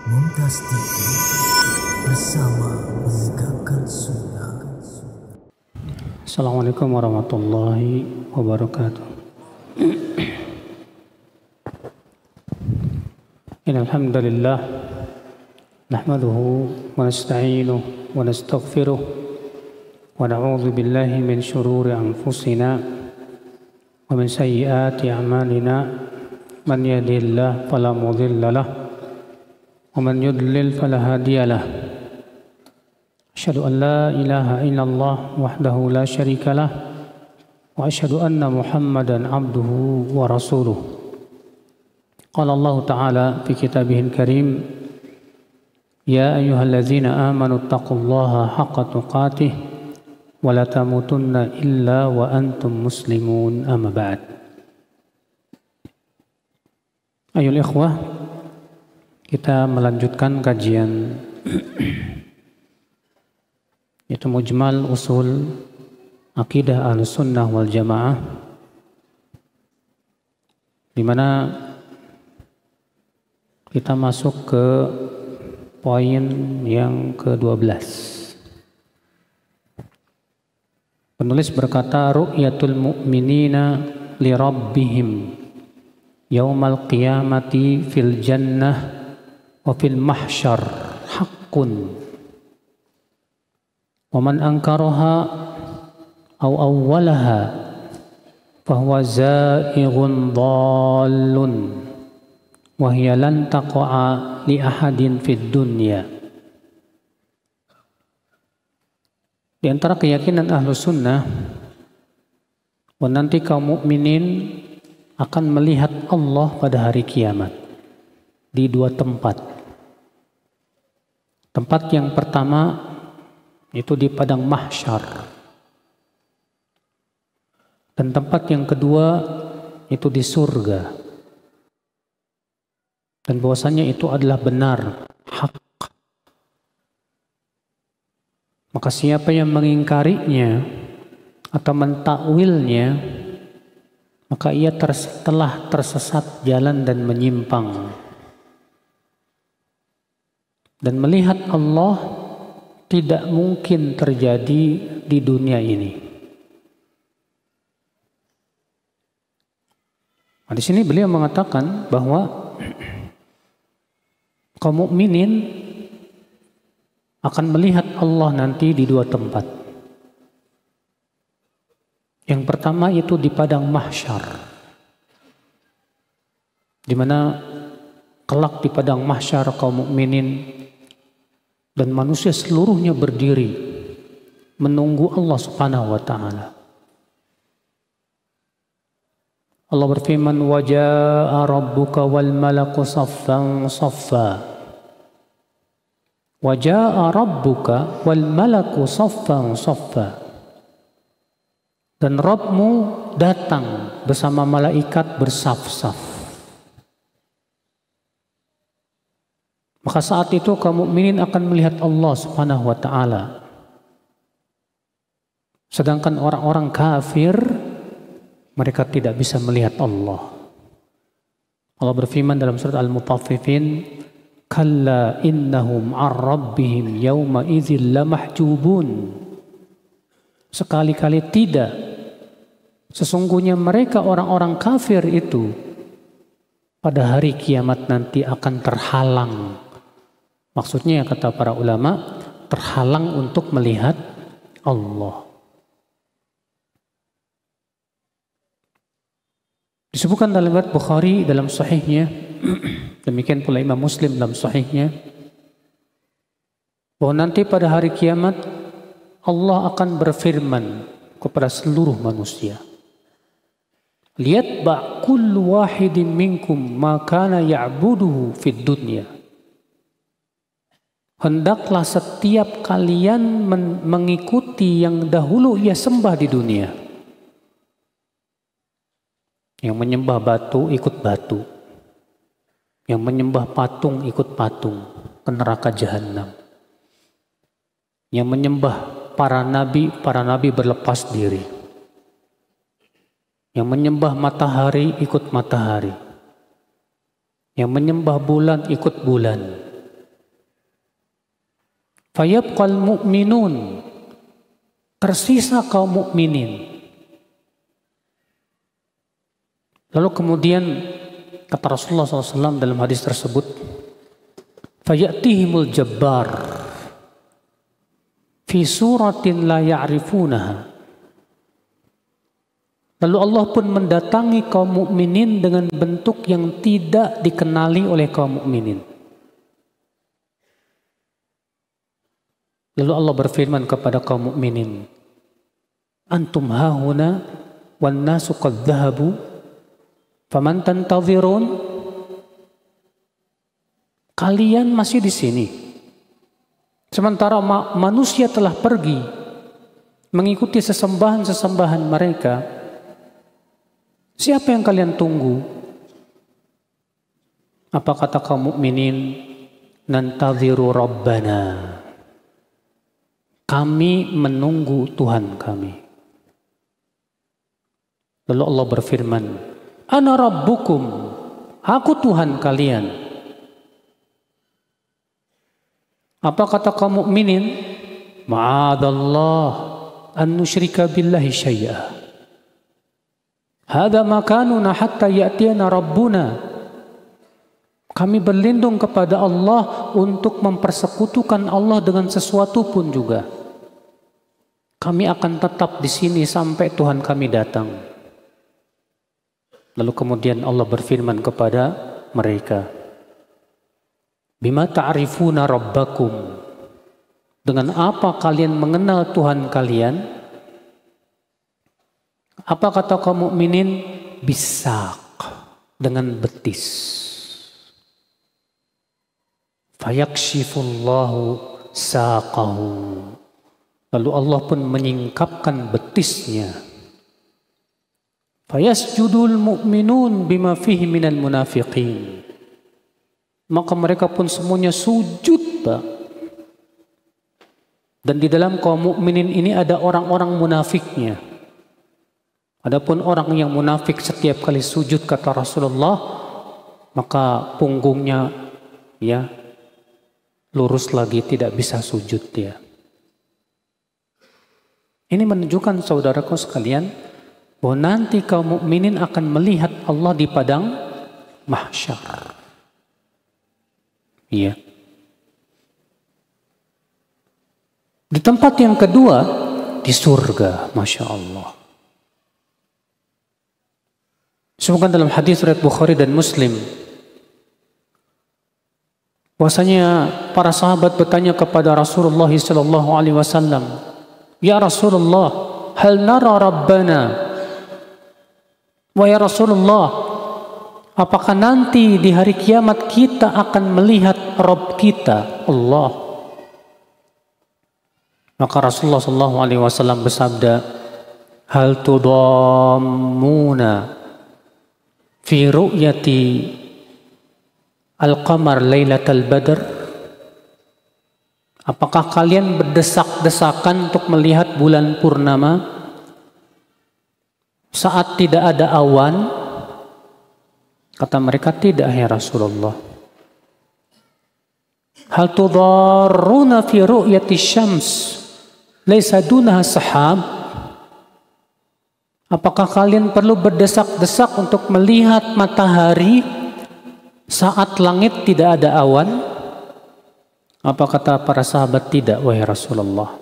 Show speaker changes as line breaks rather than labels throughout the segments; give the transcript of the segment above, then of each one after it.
Mumtaz TV bersama menegakkan sunnah.
Assalamualaikum warahmatullahi wabarakatuh. Alhamdulillah nahmaduhu wa nasta'inuhu wa nastaghfiruh wa na'udzu billahi min shururi anfusina wa min sayyiati a'malina. Man yahdihillahu fala mudilla lahu wa man yudlil fala hadiya lahu. Asyhadu an la ilaha illallah wahdahu la syarika lah wa asyhadu anna Muhammadan abduhu wa rasuluh. Qala Allah Ta'ala fi kitabihil karim, ya ayyuhallazina amanu taqullaha haqqa tuqatih wa la tamutunna illa wa antum muslimun, amma ba'd. Ayol ikhwah, kita melanjutkan kajian yaitu Mujmal Usul Aqidah Ahlussunnah wal Jamaah, di mana kita masuk ke poin yang ke-12. Penulis berkata, ru'yatul mu'minina li rabbihim yaumal qiyamati fil jannah wa fil mahsyar haqqun wa man ankaraha aw awwalaha fahuwa za'ighun dhallun wa hiya lan taqa'a li ahadin fid dunya. Di antara keyakinan Ahlus Sunnah bahwa nanti kaum mukminin akan melihat Allah pada hari kiamat di dua tempat. Tempat yang pertama itu di padang mahsyar, dan tempat yang kedua itu di surga. Dan bahwasanya itu adalah benar, hak. Maka siapa yang mengingkarinya atau mentakwilnya, maka ia telah tersesat jalan dan menyimpang. Dan melihat Allah tidak mungkin terjadi di dunia ini. Nah, di sini beliau mengatakan bahwa kaum mukminin akan melihat Allah nanti di dua tempat. Yang pertama itu di padang mahsyar, di mana kelak di padang mahsyar kaum mukminin dan manusia seluruhnya berdiri menunggu Allah Subhanahu wa taala. Allah berfirman, wa jaa rabbuka wal malaku saffan saffa. Wa jaa rabbuka wal malaku saffan saffa. Dan Rabbmu datang bersama malaikat bersaf-saf. Maka saat itu kaum mukminin akan melihat Allah Subhanahu wa taala. Sedangkan orang-orang kafir mereka tidak bisa melihat Allah. Allah berfirman dalam surat Al-Mutaffifin, kalla innahum ar-rabbihim yawma idzil lamahjubun. Sekali-kali tidak. Sesungguhnya mereka orang-orang kafir itu pada hari kiamat nanti akan terhalang. Maksudnya kata para ulama, terhalang untuk melihat Allah. Disebutkan dalam riwayat Bukhari dalam sahihnya, demikian pula Imam Muslim dalam sahihnya, bahwa nanti pada hari kiamat Allah akan berfirman kepada seluruh manusia, lihat kullu wahidin minkum ma kana ya'buduhu fid dunya. Hendaklah setiap kalian mengikuti yang dahulu ia sembah di dunia. Yang menyembah batu ikut batu, yang menyembah patung ikut patung, ke neraka jahanam. Yang menyembah para nabi berlepas diri. Yang menyembah matahari ikut matahari. Yang menyembah bulan ikut bulan. Fayabqal mu'minun, tersisa kaum mukminin. Lalu kemudian kata Rasulullah SAW dalam hadis tersebut, fayatihimul jabbar fi suratin la ya'rifunaha. Lalu Allah pun mendatangi kaum mukminin dengan bentuk yang tidak dikenali oleh kaum mukminin. Lalu Allah berfirman kepada kaum mukminin, antum hahuna wan nasu qad dhahabu faman tantazirun. Kalian masih di sini, sementara manusia telah pergi mengikuti sesembahan-sesembahan mereka. Siapa yang kalian tunggu? Apa kata kaum mukminin? Nantaziru rabbana, kami menunggu Tuhan kami. Lalu Allah berfirman, ana rabbukum, aku Tuhan kalian. Apa kata kaum mukminin? Ma'adallah an nusyrika billahi syai'a. Hadza makanuna hatta ya'tiyana rabbuna. Kami berlindung kepada Allah untuk mempersekutukan Allah dengan sesuatu pun juga. Kami akan tetap di sini sampai Tuhan kami datang. Lalu kemudian Allah berfirman kepada mereka, bima ta'rifuna rabbakum, dengan apa kalian mengenal Tuhan kalian? Apa kata kaum mukminin? Bisak, dengan betis. Fayakshifullahu saqahu, lalu Allah pun menyingkapkan betisnya. Fayasjudul mu'minun bima fihi minal munafiqin, maka mereka pun semuanya sujud, Pak. Dan di dalam kaum mukminin ini ada orang-orang munafiknya. Adapun orang yang munafik setiap kali sujud kata Rasulullah, maka punggungnya ya lurus lagi, tidak bisa sujud dia. Ini menunjukkan saudaraku sekalian bahwa nanti kaum mukminin akan melihat Allah di padang mahsyar. Iya. Di tempat yang kedua di surga, masya Allah. Sebutkan dalam hadis riwayat Bukhari dan Muslim, bahwasanya para sahabat bertanya kepada Rasulullah SAW, ya Rasulullah, hal nara Rabbana? Wahai Rasulullah, apakah nanti di hari kiamat kita akan melihat Rabb kita, Allah? Maka Rasulullah SAW bersabda, hal tudammuna fi ru'yati al-qamar lailatal badr? Apakah kalian berdesak-desakan untuk melihat bulan purnama saat tidak ada awan? Kata mereka, tidak ya Rasulullah. Hal tudarruna fi ru'yati syams laisa dunaha sahab? Apakah kalian perlu berdesak-desak untuk melihat matahari saat langit tidak ada awan? Apa kata para sahabat? Tidak wahai Rasulullah.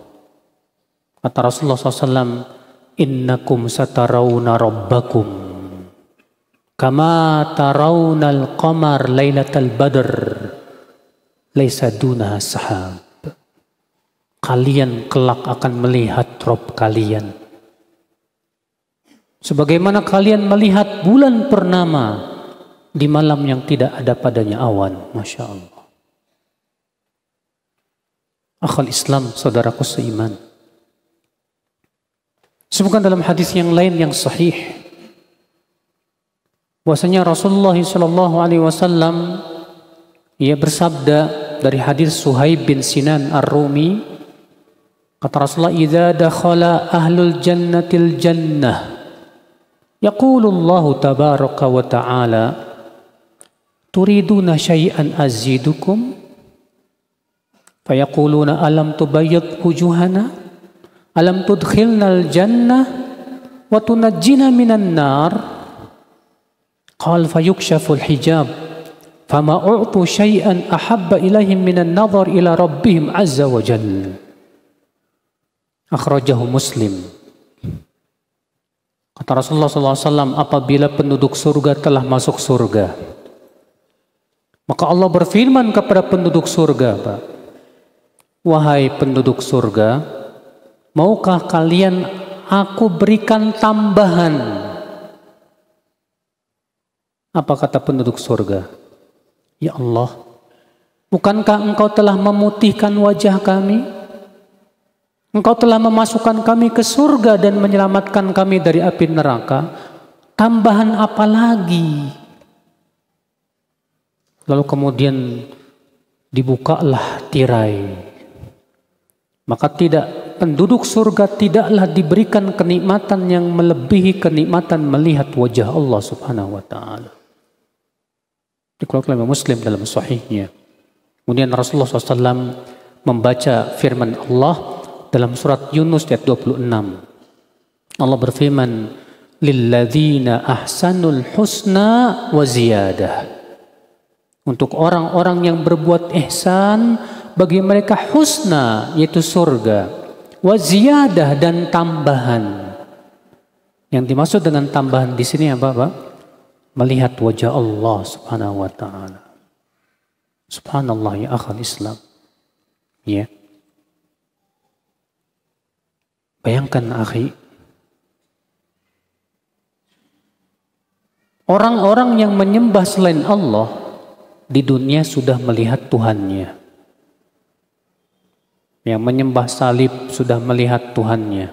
Kata Rasulullah SAW, innakum satarawna rabbakum kama tarawnal qamar lailatal badr laisa dunaha sahab. Kalian kelak akan melihat Rabb kalian sebagaimana kalian melihat bulan purnama di malam yang tidak ada padanya awan. Masya Allah. Akhul Islam, saudaraku seiman. Sebutkan dalam hadis yang lain yang sahih, bahwasanya Rasulullah SAW ia bersabda dari hadis Suhaib bin Sinan Ar-Rumi, kata Rasulullah, idza dakhala ahlul jannatil jannah yaqulullahu tabaraka wa ta'ala turiduna syai'an azidukum? Fayaquluna alam tubayyid wujuhana alam tudkhilnal jannah wa tunajjina minan nar. Qal fayukshaful hijab fama u'tu syai'an ahabba ilaihim minan nadhar ila rabbihim azza wa jalla. Akhrajahu Muslim. Kata Rasulullah SAW, apabila penduduk surga telah masuk surga, maka Allah berfirman kepada penduduk surga, Pak, wahai penduduk surga, maukah kalian aku berikan tambahan? Apa kata penduduk surga? Ya Allah, bukankah engkau telah memutihkan wajah kami? Engkau telah memasukkan kami ke surga dan menyelamatkan kami dari api neraka. Tambahan apa lagi? Lalu kemudian dibukalah tirai. Maka penduduk surga tidaklah diberikan kenikmatan yang melebihi kenikmatan melihat wajah Allah Subhanahu wa taala. Dikeluarkan oleh Muslim dalam sahihnya. Kemudian Rasulullah SAW membaca firman Allah dalam surat Yunus ayat 26. Allah berfirman, lilladzina ahsanul husna wa ziyadah. Untuk orang-orang yang berbuat ihsan, bagi mereka husna, yaitu surga, wa ziyadah, dan tambahan. Yang dimaksud dengan tambahan di sini apa, Pak? Melihat wajah Allah Subhanahu wa taala. Subhanallah ya akhal Islam. Ya. Bayangkan akhi, orang-orang yang menyembah selain Allah di dunia sudah melihat Tuhannya. Yang menyembah salib sudah melihat Tuhannya.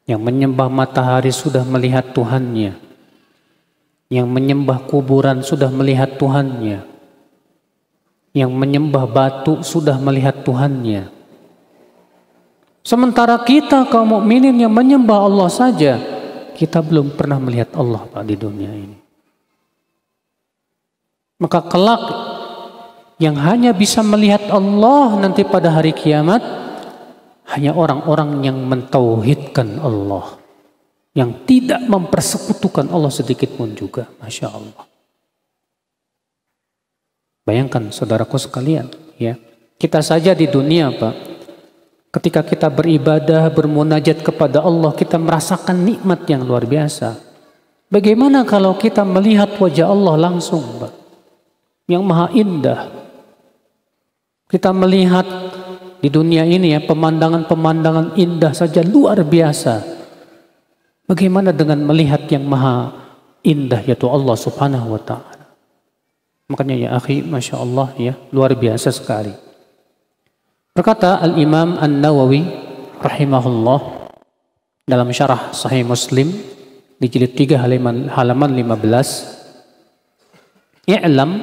Yang menyembah matahari sudah melihat Tuhannya. Yang menyembah kuburan sudah melihat Tuhannya. Yang menyembah batu sudah melihat Tuhannya. Sementara kita kaum mukminin yang menyembah Allah saja, kita belum pernah melihat Allah, Pak, di dunia ini. Maka kelak yang hanya bisa melihat Allah nanti pada hari kiamat hanya orang-orang yang mentauhidkan Allah, yang tidak mempersekutukan Allah sedikit pun juga. Masya Allah. Bayangkan saudaraku sekalian, ya, kita saja di dunia, Pak, ketika kita beribadah, bermunajat kepada Allah, kita merasakan nikmat yang luar biasa. Bagaimana kalau kita melihat wajah Allah langsung, Pak, yang maha indah? Kita melihat di dunia ini ya, pemandangan-pemandangan indah saja luar biasa. Bagaimana dengan melihat yang maha indah, yaitu Allah Subhanahu wa ta'ala? Makanya ya akhi, Masya Allah ya, luar biasa sekali. Berkata Al-Imam An-Nawawi rahimahullah dalam syarah Sahih Muslim di jilid 3 halaman 15, "I'lam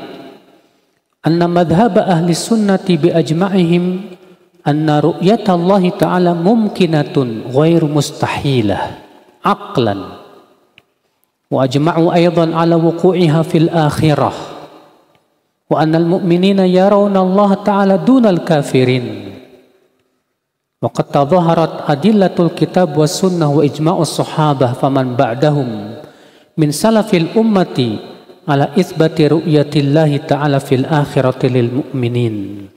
anna madhhab ahli sunnati bi ajma'ihim anna ru'yata Allah ta'ala mumkinatun ghair mustahilah aqlan wa ajma'u aydan ala wuqu'iha fil akhirah. Wa annal mu'minina yarawna Allah ta'ala dunal kafirin. Wa qad tadhaharat adillatul kitab was sunnah wa ijma'us sahabah faman ba'dahum min salafil ummati ala itsbati ru'yatillahi ta'ala fil akhirati lil mu'minin.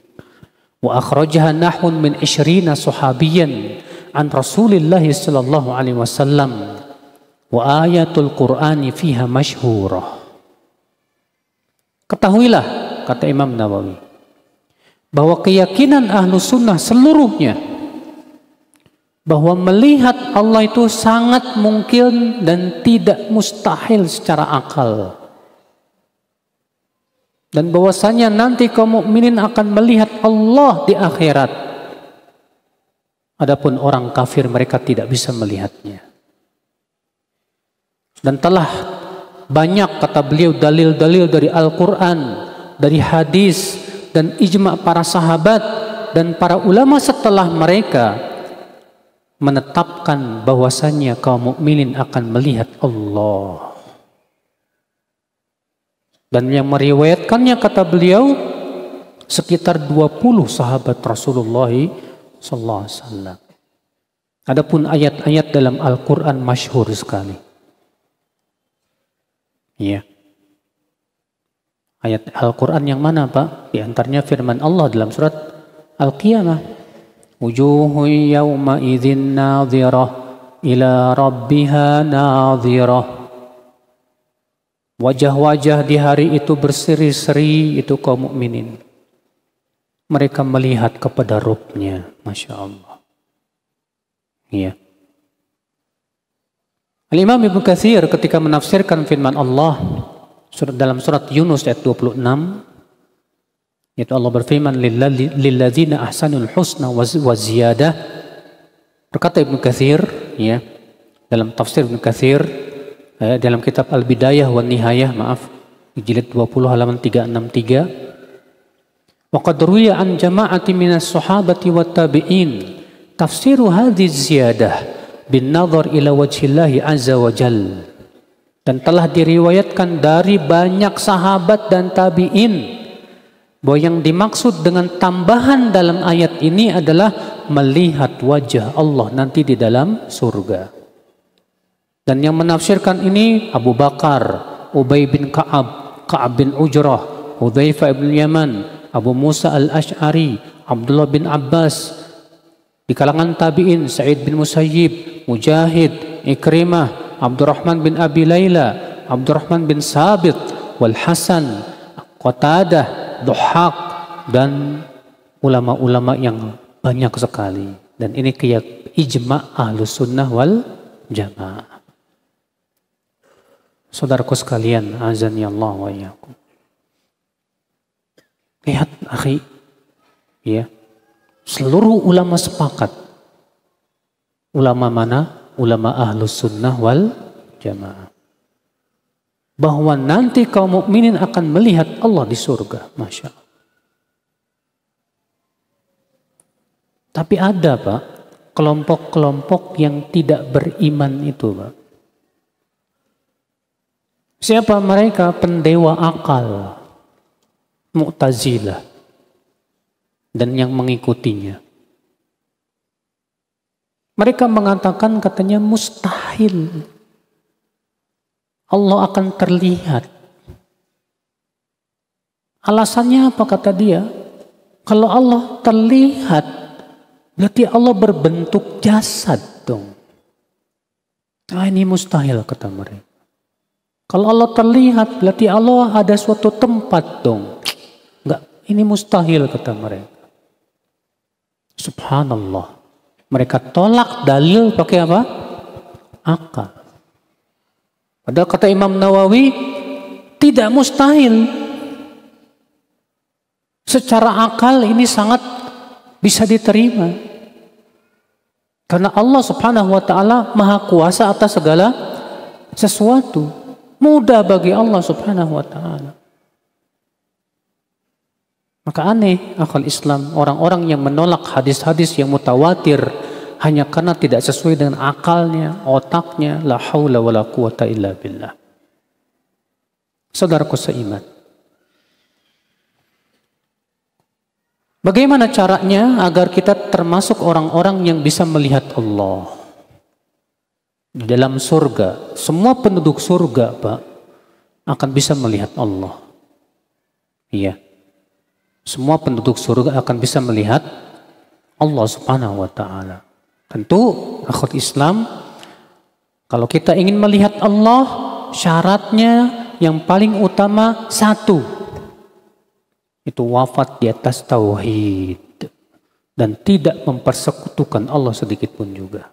Wa akhrajaha nahun min 20 sahabiyan an Rasulillahi sallallahu alaihi wasallam wa ayatul Qur'ani fiha masyhurah." Ketahuilah, kata Imam Nawawi, bahwa keyakinan ahlu sunnah seluruhnya bahwa melihat Allah itu sangat mungkin dan tidak mustahil secara akal. Dan bahwasanya nanti kaum mukminin akan melihat Allah di akhirat. Adapun orang kafir mereka tidak bisa melihatnya. Dan telah banyak, kata beliau, dalil-dalil dari Al-Quran, dari hadis, dan ijma' para sahabat dan para ulama setelah mereka menetapkan bahwasannya kaum mukminin akan melihat Allah. Dan yang meriwayatkannya, kata beliau, sekitar 20 sahabat Rasulullah sallallahu alaihi wasallam. Adapun ayat-ayat dalam Al-Qur'an masyhur sekali. Ya. Ayat Al-Qur'an yang mana, Pak? Di antaranya firman Allah dalam surat Al-Qiyamah. Wujuhun yawma idzin nadhirah ila rabbiha nadhirah. Wajah-wajah di hari itu berseri-seri, itu kaum mukminin. Mereka melihat kepada Rabb-Nya, Masya Allah. Ya. Al-Imam Ibnu Katsir ketika menafsirkan firman Allah dalam surat Yunus ayat 26, yaitu Allah berfirman lilladzina ahsanul husna wa ziyadah. Berkata Ibnu Katsir, ya, dalam tafsir Ibnu Katsir dalam kitab Al-Bidayah wan Nihayah, di jilid 20 halaman 363, wa qad ruwiya an jama'ati minas sahabati wat tabi'in tafsiru hadhihi ziyadah bin nadhar ila wajhillahi azza wa jalla. Dan telah diriwayatkan dari banyak sahabat dan tabi'in bahwa yang dimaksud dengan tambahan dalam ayat ini adalah melihat wajah Allah nanti di dalam surga. Dan yang menafsirkan ini Abu Bakar, Ubay bin Ka'ab, Ka'ab bin Ujrah, Hudzaifah bin Yaman, Abu Musa al-Ash'ari, Abdullah bin Abbas. Di kalangan tabi'in Sa'id bin Musayyib, Mujahid, Ikrimah, Abdurrahman bin Abi Layla, Abdurrahman bin Sabit, Wal Hasan, Qatadah, Dhuhaq, dan ulama-ulama yang banyak sekali. Dan ini ijma' Ahlus Sunnah wal Jamaah. Saudaraku sekalian, azani Allah wa iyyakum. Lihat, akhi, ya. Seluruh ulama sepakat. Ulama mana? Ulama Ahlus Sunnah wal Jamaah. Bahwa nanti kaum mukminin akan melihat Allah di surga. Masya Allah. Tapi ada, Pak, kelompok-kelompok yang tidak beriman itu, Pak. Siapa mereka? Pendewa akal, Mu'tazilah, dan yang mengikutinya. Mereka mengatakan, katanya mustahil Allah akan terlihat. Alasannya apa kata dia? Kalau Allah terlihat, berarti Allah berbentuk jasad dong. Nah, ini mustahil kata mereka. Kalau Allah terlihat, berarti Allah ada suatu tempat dong. Enggak, ini mustahil kata mereka. Subhanallah. Mereka tolak dalil pakai apa? Akal. Padahal kata Imam Nawawi, tidak mustahil. Secara akal ini sangat bisa diterima. Karena Allah Subhanahu wa ta'ala maha kuasa atas segala sesuatu. Mudah bagi Allah Subhanahu wa ta'ala. Maka aneh akal Islam, orang-orang yang menolak hadis-hadis yang mutawatir hanya karena tidak sesuai dengan akalnya, otaknya. La haula wa la quwata illa billah. Saudaraku seiman, bagaimana caranya agar kita termasuk orang-orang yang bisa melihat Allah di dalam surga? Semua penduduk surga, Pak, akan bisa melihat Allah. Iya. Semua penduduk surga akan bisa melihat Allah Subhanahu wa ta'ala. Tentu, akhwat Islam, kalau kita ingin melihat Allah, syaratnya yang paling utama satu. Itu wafat di atas tauhid dan tidak mempersekutukan Allah sedikit pun juga.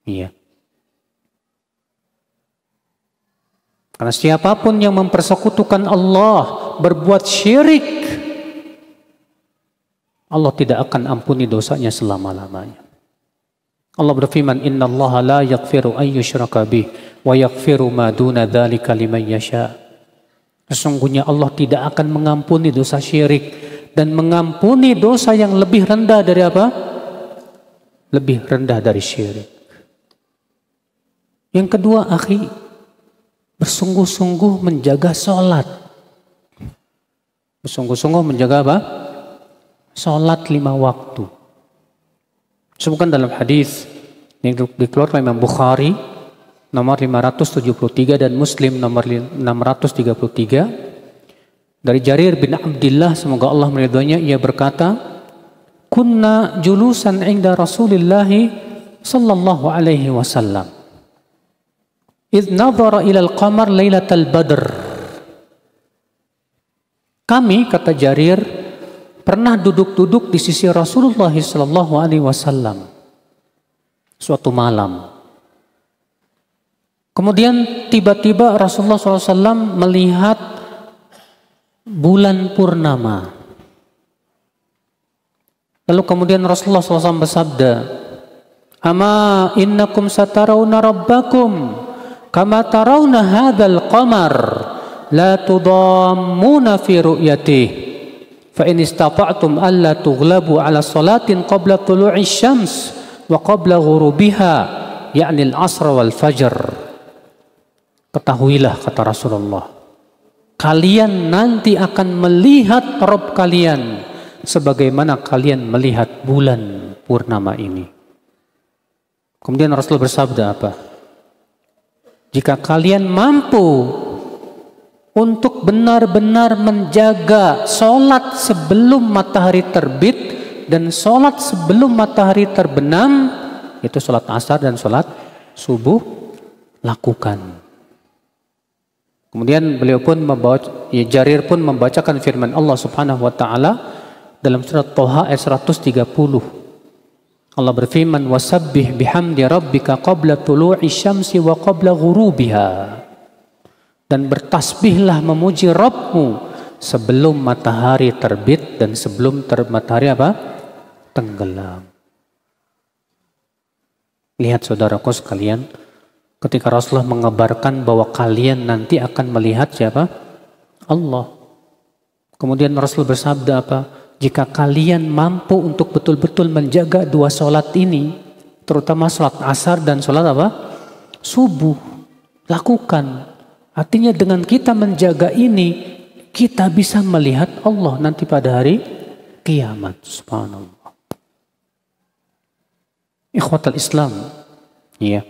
Iya. Karena siapapun yang mempersekutukan Allah, berbuat syirik, Allah tidak akan ampuni dosanya selama-lamanya. Allah berfirman, innallaha la yaghfiru an yushraka bih wa yaghfiru ma duna dzalika liman yasha. Sesungguhnya Allah tidak akan mengampuni dosa syirik dan mengampuni dosa yang lebih rendah dari apa? Lebih rendah dari syirik. Yang kedua, akhi, bersungguh-sungguh menjaga sholat. Bersungguh-sungguh menjaga apa? Salat 5 waktu. Sebutkan dalam hadis yang dikeluarkan Imam Bukhari nomor 573 dan Muslim nomor 633 dari Jarir bin Abdullah, semoga Allah meridhoinya, ia berkata, kunna julusan inda Rasulillah sallallahu alaihi wasallam idh nadhara ila al-qamar lailatal badr. Kami, kata Jarir, pernah duduk-duduk di sisi Rasulullah sallallahu alaihi wasallam suatu malam. Kemudian tiba-tiba Rasulullah SAW melihat bulan purnama. Lalu kemudian Rasulullah SAW bersabda, "Ama innakum satarawna rabbakum kama tarawna hadzal qamar la tudammuna fi ru'yatihi fa in istata'tum alla tughlabu ala salatin qabla tulu'i syams wa qabla ghurubiha ya'ni al-'asr wal fajr." Ketahuilah, kata Rasulullah, kalian nanti akan melihat Rabb kalian sebagaimana kalian melihat bulan purnama ini. Kemudian Rasulullah bersabda apa? Jika kalian mampu untuk benar-benar menjaga sholat sebelum matahari terbit dan sholat sebelum matahari terbenam, itu sholat asar dan sholat subuh, lakukan. Kemudian beliau pun Jarir pun membacakan firman Allah Subhanahu wa taala dalam surat Thaha ayat 130. Allah berfirman, "Wasabbih bihamdi rabbika qabla tulu'i syamsi wa qabla ghurubiha." Dan bertasbihlah memuji Rabbmu sebelum matahari terbit dan sebelum matahari apa? Tenggelam. Lihat saudaraku sekalian, ketika Rasulullah mengabarkan bahwa kalian nanti akan melihat siapa? Allah. Kemudian Rasul bersabda apa? Jika kalian mampu untuk betul-betul menjaga 2 sholat ini, terutama sholat asar dan sholat apa? Subuh, lakukan. Artinya dengan kita menjaga ini, kita bisa melihat Allah nanti pada hari kiamat. Subhanallah. Ikhwatal Islam. Iya.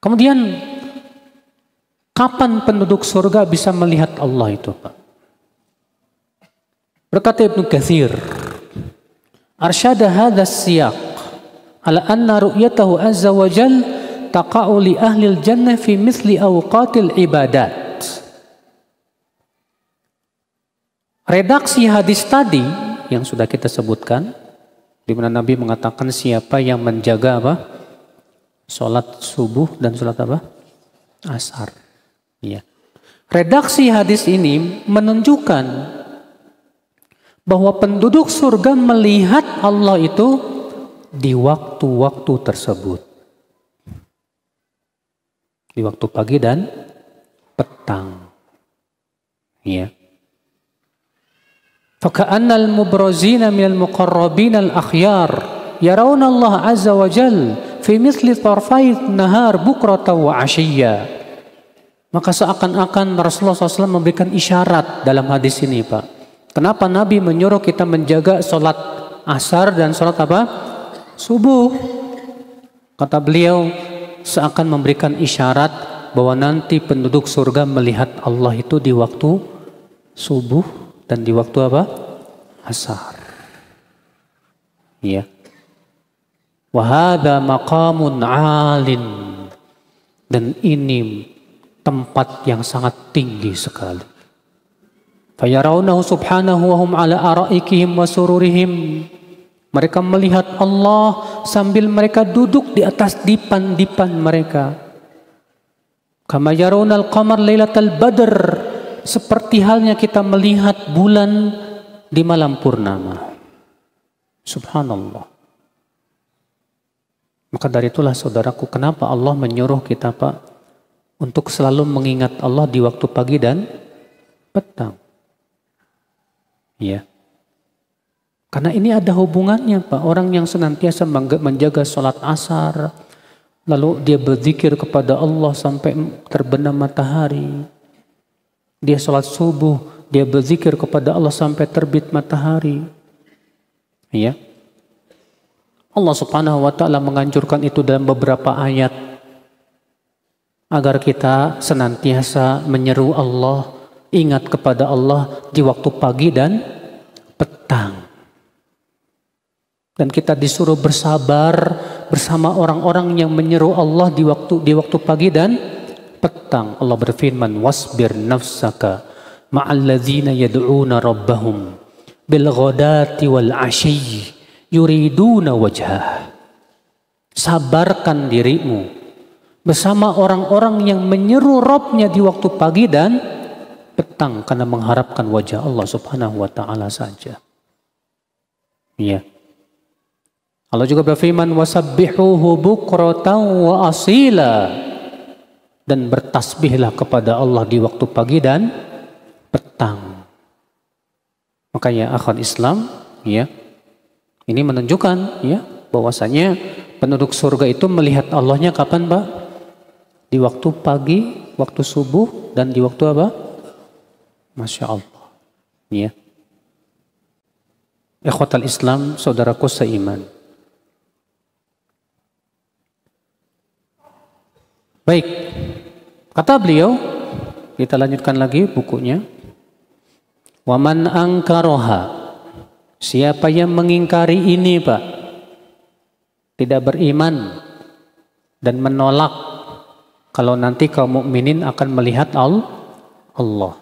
Kemudian kapan penduduk surga bisa melihat Allah itu, Pak? Berkata Ibnu Katsir, arsyada hadzal siyaq ala anna ru'yatahu azza wa jal taqa'u li ahlil jannah fi mithli awqatil ibadat. Redaksi hadis tadi yang sudah kita sebutkan, di mana Nabi mengatakan siapa yang menjaga apa? Salat subuh dan salat apa? Asar. Ya. Redaksi hadis ini menunjukkan bahwa penduduk surga melihat Allah itu di waktu-waktu tersebut. Di waktu pagi dan petang. Ya. Faka'annal mubrazina minal muqarrabina al-akhyar yarawna Allah azza wa jal fi mithli tarfai nahar bukrata wa ashiyya. Maka seakan-akan Rasulullah SAW memberikan isyarat dalam hadis ini, Pak. Kenapa Nabi menyuruh kita menjaga sholat asar dan sholat apa? Subuh. Kata beliau, seakan memberikan isyarat bahwa nanti penduduk surga melihat Allah itu di waktu subuh dan di waktu apa? Asar. Ya. Wa hadza maqamun 'alin. Dan ini tempat yang sangat tinggi sekali. Fayarawnahu subhanahu wa hum ala araikihim wa sururihim. Mereka melihat Allah sambil mereka duduk di atas dipan-dipan mereka. Kama yarawna al-qamar lailatal badr, seperti halnya kita melihat bulan di malam purnama. Subhanallah. Maka dari itulah saudaraku, kenapa Allah menyuruh kita, Pak, untuk selalu mengingat Allah di waktu pagi dan petang. Ya, karena ini ada hubungannya, Pak. Orang yang senantiasa menjaga sholat asar, lalu dia berzikir kepada Allah sampai terbenam matahari. Dia sholat subuh dia berzikir kepada Allah sampai terbit matahari. Ya. Allah Subhanahu wa taala menganjurkan itu dalam beberapa ayat agar kita senantiasa menyeru Allah, ingat kepada Allah di waktu pagi dan petang. Dan kita disuruh bersabar bersama orang-orang yang menyeru Allah di waktu pagi dan petang. Allah berfirman, wasbir nafsaka ma'al ladzina yad'una rabbahum bil ghadati wal 'ashyi yuriduna wajhah. Sabarkan dirimu bersama orang-orang yang menyeru Rabbnya di waktu pagi dan petang karena mengharapkan wajah Allah Subhanahu wa taala saja. Ya. Allah juga berfirman wasabbihuhu bukratan wa asila, dan bertasbihlah kepada Allah di waktu pagi dan petang. Makanya akhwat Islam, ya, ini menunjukkan ya bahwasanya penduduk surga itu melihat Allahnya kapan, Pak? Di waktu pagi, waktu subuh, dan di waktu apa? Masya Allah. Ya. Ikhwatal Islam, saudaraku seiman. Baik, kata beliau, kita lanjutkan lagi bukunya. Waman angkaroha, siapa yang mengingkari ini, Pak, tidak beriman dan menolak kalau nanti kaum mukminin akan melihat Allah.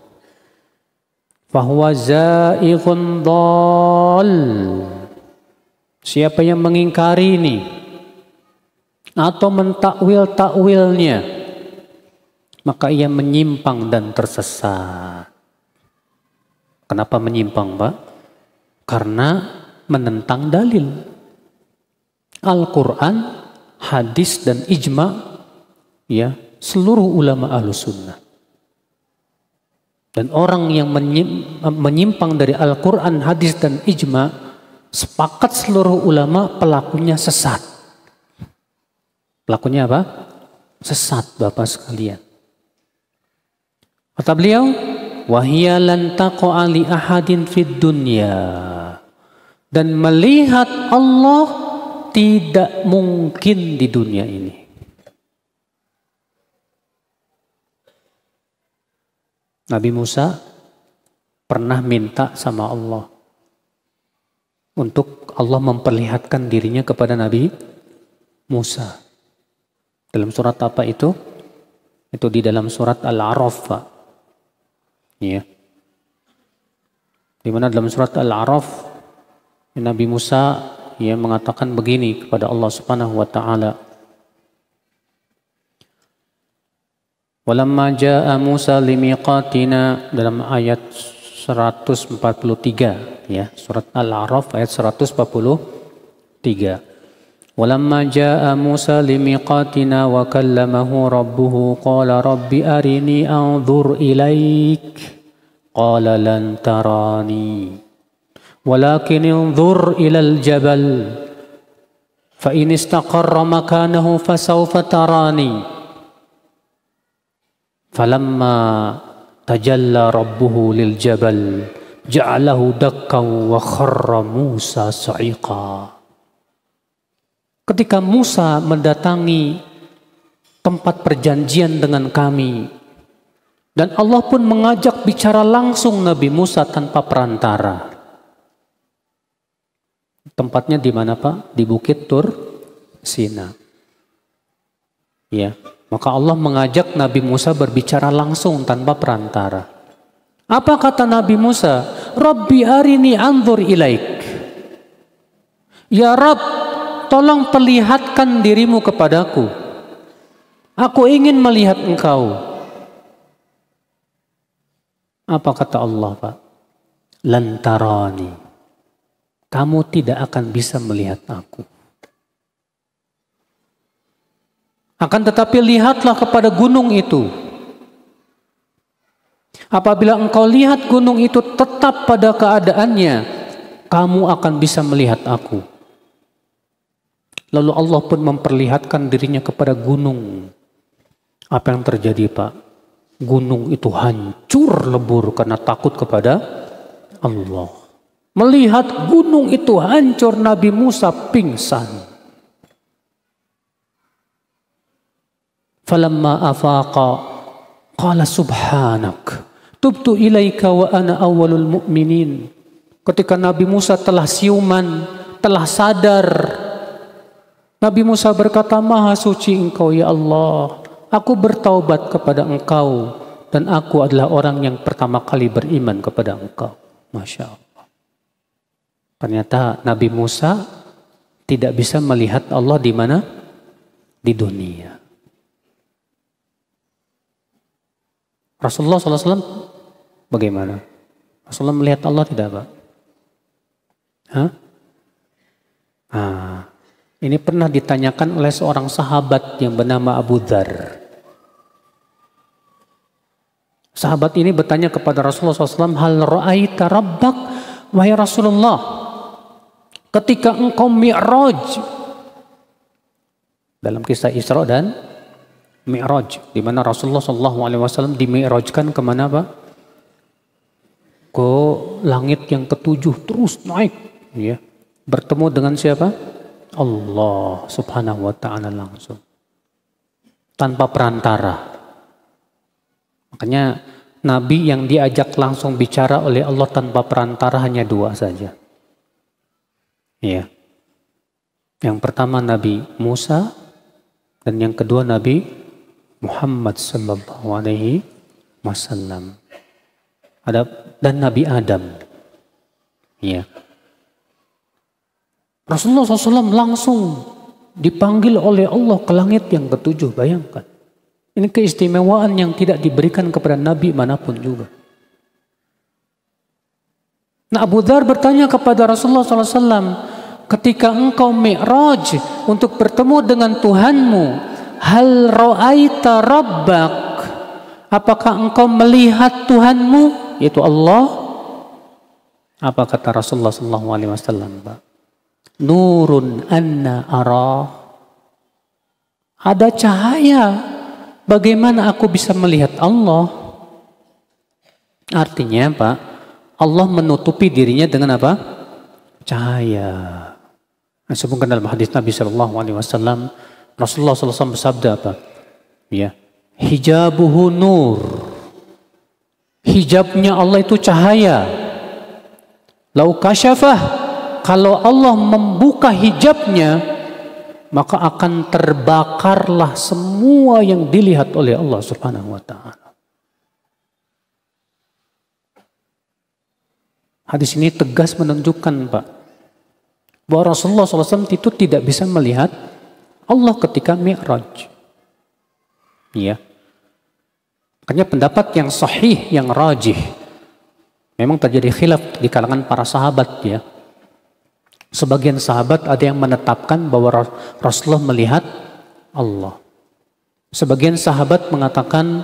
Fahuwa zaighun dhal. Siapa yang mengingkari ini atau mentakwil-takwilnya, maka ia menyimpang dan tersesat. Kenapa menyimpang, Pak? Karena menentang dalil Al-Quran, hadis, dan ijma, ya, seluruh ulama Ahlus Sunnah. Dan orang yang menyimpang dari Al-Quran, hadis, dan ijma, sepakat seluruh ulama pelakunya sesat. Pelakunya apa? Sesat, Bapak sekalian. Kata beliau, wahia lan taqa'a li ahadin fid dunya, dan melihat Allah tidak mungkin di dunia ini. Nabi Musa pernah minta sama Allah untuk Allah memperlihatkan dirinya kepada Nabi Musa. Dalam surat apa itu? Itu di dalam surat Al-A'raf, Pak. Ya. Di mana dalam surat Al-A'raf Nabi Musa ya mengatakan begini kepada Allah Subhanahu wa taala. Walamma jaa Musa limiqatina, dalam ayat 143 ya, surat Al-A'raf ayat 143. Walamma jaa Musa limiqatina wa kallamahu rabbuhu qala rabbi arini anzur ilaik qala lan tarani walakin anzur ilal jabal fa in istaqarra makanahu fasawfa tarani falamma tajalla rabbuhu lil jabal ja'alahu dakkan wa kharra Musa sa'iqa. Ketika Musa mendatangi tempat perjanjian dengan kami, dan Allah pun mengajak bicara langsung Nabi Musa tanpa perantara. Tempatnya di mana, Pak? Di Bukit Tur Sina. Ya, maka Allah mengajak Nabi Musa berbicara langsung tanpa perantara. Apa kata Nabi Musa? Rabbi arini anzur ilaik. Ya Rabb, tolong perlihatkan dirimu kepadaku. Aku ingin melihat engkau. Apa kata Allah, Pak? Lantarani. Kamu tidak akan bisa melihat aku. Akan tetapi lihatlah kepada gunung itu. Apabila engkau lihat gunung itu tetap pada keadaannya, kamu akan bisa melihat aku. Lalu Allah pun memperlihatkan dirinya kepada gunung. Apa yang terjadi, Pak? gunung itu hancur lebur karena takut kepada Allah. Melihat gunung itu hancur, Nabi Musa pingsan. Falamma afaqa qala subhanak tubtu ilaika wa ana awwalul mu'minin. Ketika Nabi Musa telah siuman, telah sadar, Nabi Musa berkata, Maha suci Engkau ya Allah, aku bertaubat kepada Engkau dan aku adalah orang yang pertama kali beriman kepada Engkau. Masya Allah. Ternyata Nabi Musa tidak bisa melihat Allah di mana? Di dunia. Rasulullah SAW bagaimana? Rasulullah melihat Allah tidak, Pak? Hah? Ini pernah ditanyakan oleh seorang sahabat yang bernama Abu Dzar. Sahabat ini bertanya kepada Rasulullah SAW, hal ra'aita rabbak? Wahai Rasulullah, ketika engkau mi'raj, dalam kisah Isra dan Mi'raj, di mana Rasulullah SAW dimi'rajkan kemana, Pak? Ke langit yang ketujuh, terus naik, ya, bertemu dengan siapa? Allah Subhanahu wa Ta'ala langsung, tanpa perantara. Makanya Nabi yang diajak langsung bicara oleh Allah tanpa perantara hanya dua saja. Ya. Yang pertama Nabi Musa dan yang kedua Nabi Muhammad sallallahu alaihi wasallam. Dan Nabi Adam. Ya. Rasulullah SAW langsung dipanggil oleh Allah ke langit yang ketujuh. Bayangkan. Ini keistimewaan yang tidak diberikan kepada Nabi manapun juga. Nah, Abu Dzar bertanya kepada Rasulullah SAW, ketika engkau mi'raj untuk bertemu dengan Tuhanmu, hal ra'aita rabbak? Apakah engkau melihat Tuhanmu, yaitu Allah? Apa kata Rasulullah SAW, Pak? Nurun anna ara. Ada cahaya. Bagaimana aku bisa melihat Allah? Artinya, Pak, Allah menutupi dirinya dengan apa? Cahaya. Disebutkan dalam hadis Nabi SAW, Rasulullah SAW bersabda apa? Ya, hijabuhu nur. Hijabnya Allah itu cahaya. Lau kasyafah, kalau Allah membuka hijabnya, maka akan terbakarlah semua yang dilihat oleh Allah Subhanahu wa Ta'ala. Hadis ini tegas menunjukkan, Pak, bahwa Rasulullah SAW itu tidak bisa melihat Allah ketika mi'raj. Ya. Makanya pendapat yang sahih, yang rajih, memang terjadi khilaf di kalangan para sahabat, ya. Sebagian sahabat ada yang menetapkan bahwa Rasulullah melihat Allah. Sebagian sahabat mengatakan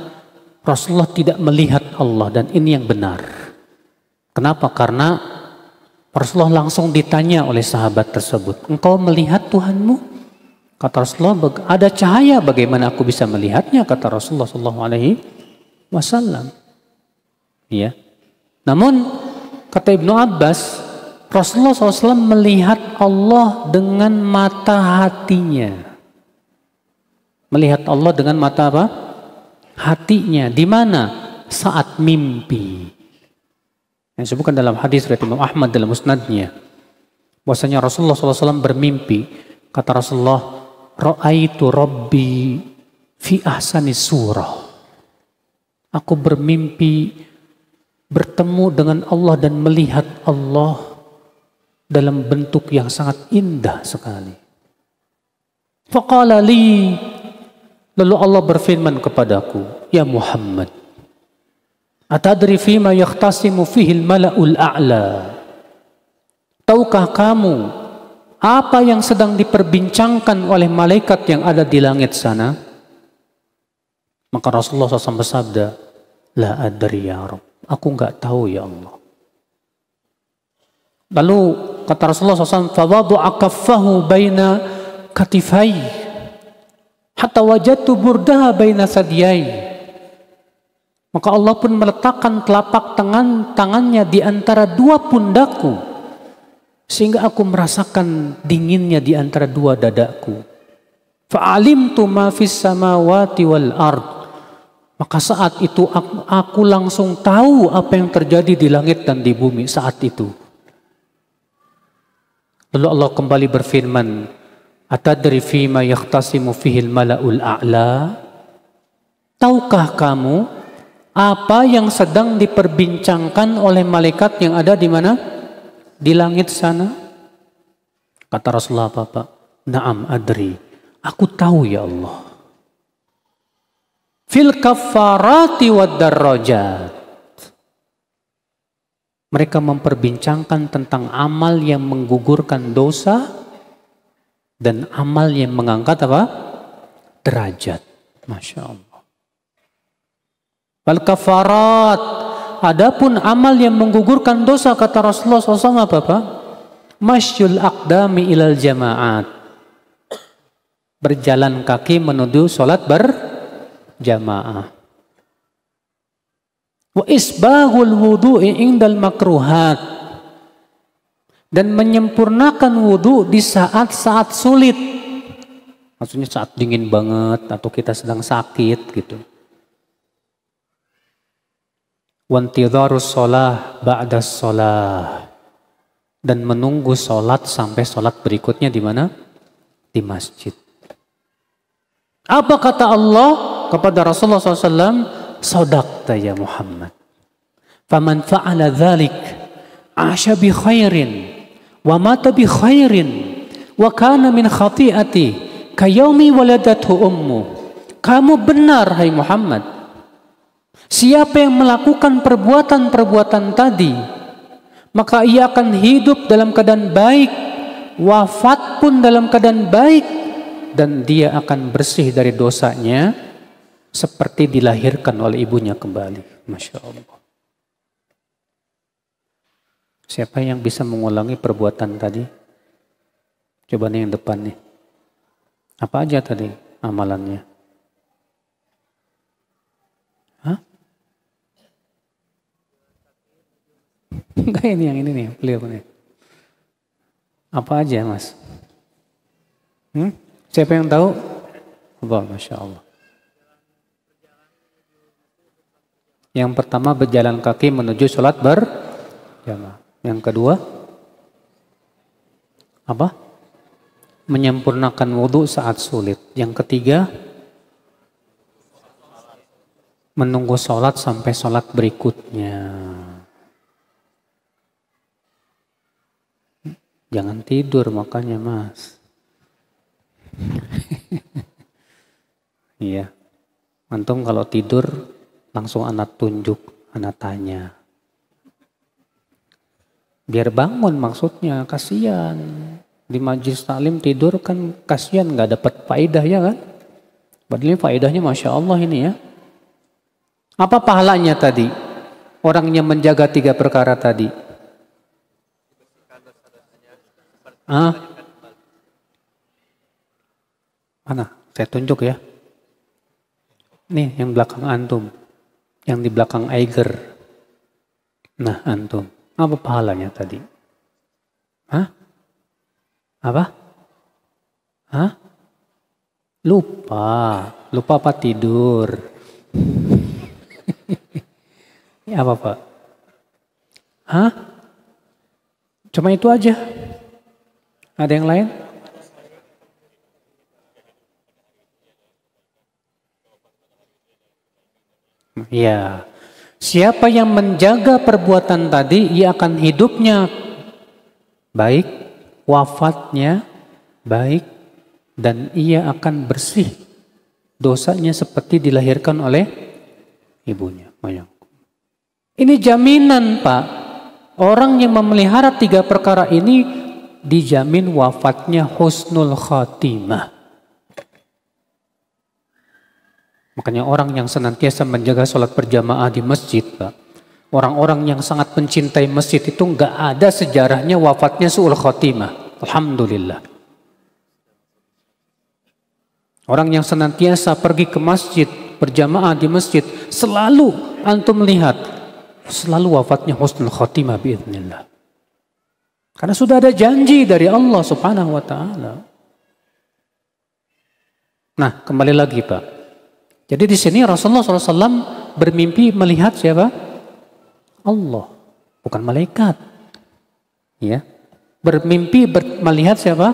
Rasulullah tidak melihat Allah, dan ini yang benar. Kenapa? Karena Rasulullah langsung ditanya oleh sahabat tersebut, engkau melihat Tuhanmu? Kata Rasulullah, ada cahaya, bagaimana aku bisa melihatnya? Kata Rasulullah SAW. Ya. Namun kata Ibnu Abbas, Rasulullah SAW melihat Allah dengan mata hatinya. Melihat Allah dengan mata apa? Hatinya. Di mana? Saat mimpi. Yang disebutkan dalam hadis riwayat Imam Ahmad dalam musnadnya, bahwasanya Rasulullah SAW bermimpi. Kata Rasulullah, ra'aitu Rabbi fi ahsani surah. Aku bermimpi bertemu dengan Allah dan melihat Allah dalam bentuk yang sangat indah sekali. Faqala li, lalu Allah berfirman kepadaku, ya Muhammad, atadri fima yakhtasimu fihil mala'ul a'la? Tahukah kamu apa yang sedang diperbincangkan oleh malaikat yang ada di langit sana? Maka Rasulullah SAW bersabda, la adri ya Rabb, aku enggak tahu ya Allah. Lalu kata Rasulullah SAW, fawadu'a kaffahu baina katifai hatta wajadtu burdaha baina sadiyai. Maka Allah pun meletakkan telapak tangannya di antara dua pundakku, sehingga aku merasakan dinginnya di antara dua dadaku. Fa'alimtu ma fis samawati wal ard. Maka saat itu aku langsung tahu apa yang terjadi di langit dan di bumi saat itu. Lalu Allah kembali berfirman, atadri fima yakhtasimu fihil mala'ul a'la? Tahukah kamu apa yang sedang diperbincangkan oleh malaikat yang ada di mana? Di langit sana? Kata Rasulullah apa Pak? Naam adri. Aku tahu ya Allah. Fil kaffarati wad darajat. Mereka memperbincangkan tentang amal yang menggugurkan dosa dan amal yang mengangkat apa? Derajat. Masya Allah. Wal kafarat. Adapun amal yang menggugurkan dosa, kata Rasulullah SAW apa Pak? Masyul aqdami ilal jamaat. Berjalan kaki menuju sholat berjamaah. Wa isbaghul wudu'i indal makruhat. Dan menyempurnakan wudu di saat-saat sulit. Maksudnya saat dingin banget atau kita sedang sakit gitu. Wantidharus sholah ba'das sholah. Dan menunggu sholat sampai sholat berikutnya di mana? Di masjid. Apa kata Allah kepada Rasulullah SAW? Sadaqta ya Muhammad. Faman fa'ala dhalik asya bi khairin wa mata bi khairin wa kana min khati'ati kayaumi waladathu ummu. Kamu benar hai Muhammad. Siapa yang melakukan perbuatan-perbuatan tadi, maka ia akan hidup dalam keadaan baik, wafat pun dalam keadaan baik, dan dia akan bersih dari dosanya seperti dilahirkan oleh ibunya kembali. Masya Allah. Siapa yang bisa mengulangi perbuatan tadi? Coba nih yang depan nih. Apa aja tadi amalannya? Hah? Enggak, ini yang ini nih, beliau nih. Apa aja Mas? Siapa yang tahu? Allah, Masya Allah. Yang pertama berjalan kaki menuju sholat berjamaah. Yang kedua apa? Menyempurnakan wudhu saat sulit. Yang ketiga menunggu sholat sampai sholat berikutnya. Jangan tidur makanya Mas. Iya. Antum kalau tidur langsung anak tunjuk, anak tanya. Biar bangun maksudnya, kasihan. Di majelis taklim tidur kan kasihan, nggak dapat faedah ya kan? Padahal faedahnya Masya Allah ini ya. Apa pahalanya tadi? Orang yang menjaga 3 perkara tadi. Mana? Saya tunjuk ya. Nih yang belakang antum. Yang di belakang Eiger. Nah antum. Apa pahalanya tadi? Hah? Apa? Hah? Lupa. Lupa apa tidur? Ini apa Pak? Hah? Cuma itu aja? Ada yang lain? Ya. Siapa yang menjaga perbuatan tadi, ia akan hidupnya baik, wafatnya baik, dan ia akan bersih. Dosanya seperti dilahirkan oleh ibunya. Ini jaminan Pak. Orang yang memelihara 3 perkara ini dijamin wafatnya husnul khatimah. Makanya orang yang senantiasa menjaga sholat berjamaah di masjid, Pak. Orang-orang yang sangat mencintai masjid itu nggak ada sejarahnya wafatnya su'ul khatimah. Alhamdulillah. Orang yang senantiasa pergi ke masjid, berjamaah di masjid, selalu antum melihat, selalu wafatnya husnul khotimah biidznillah. Karena sudah ada janji dari Allah Subhanahu wa taala. Nah, kembali lagi Pak. Jadi di sini Rasulullah SAW bermimpi melihat siapa? Allah, bukan malaikat. Ya. Bermimpi melihat siapa?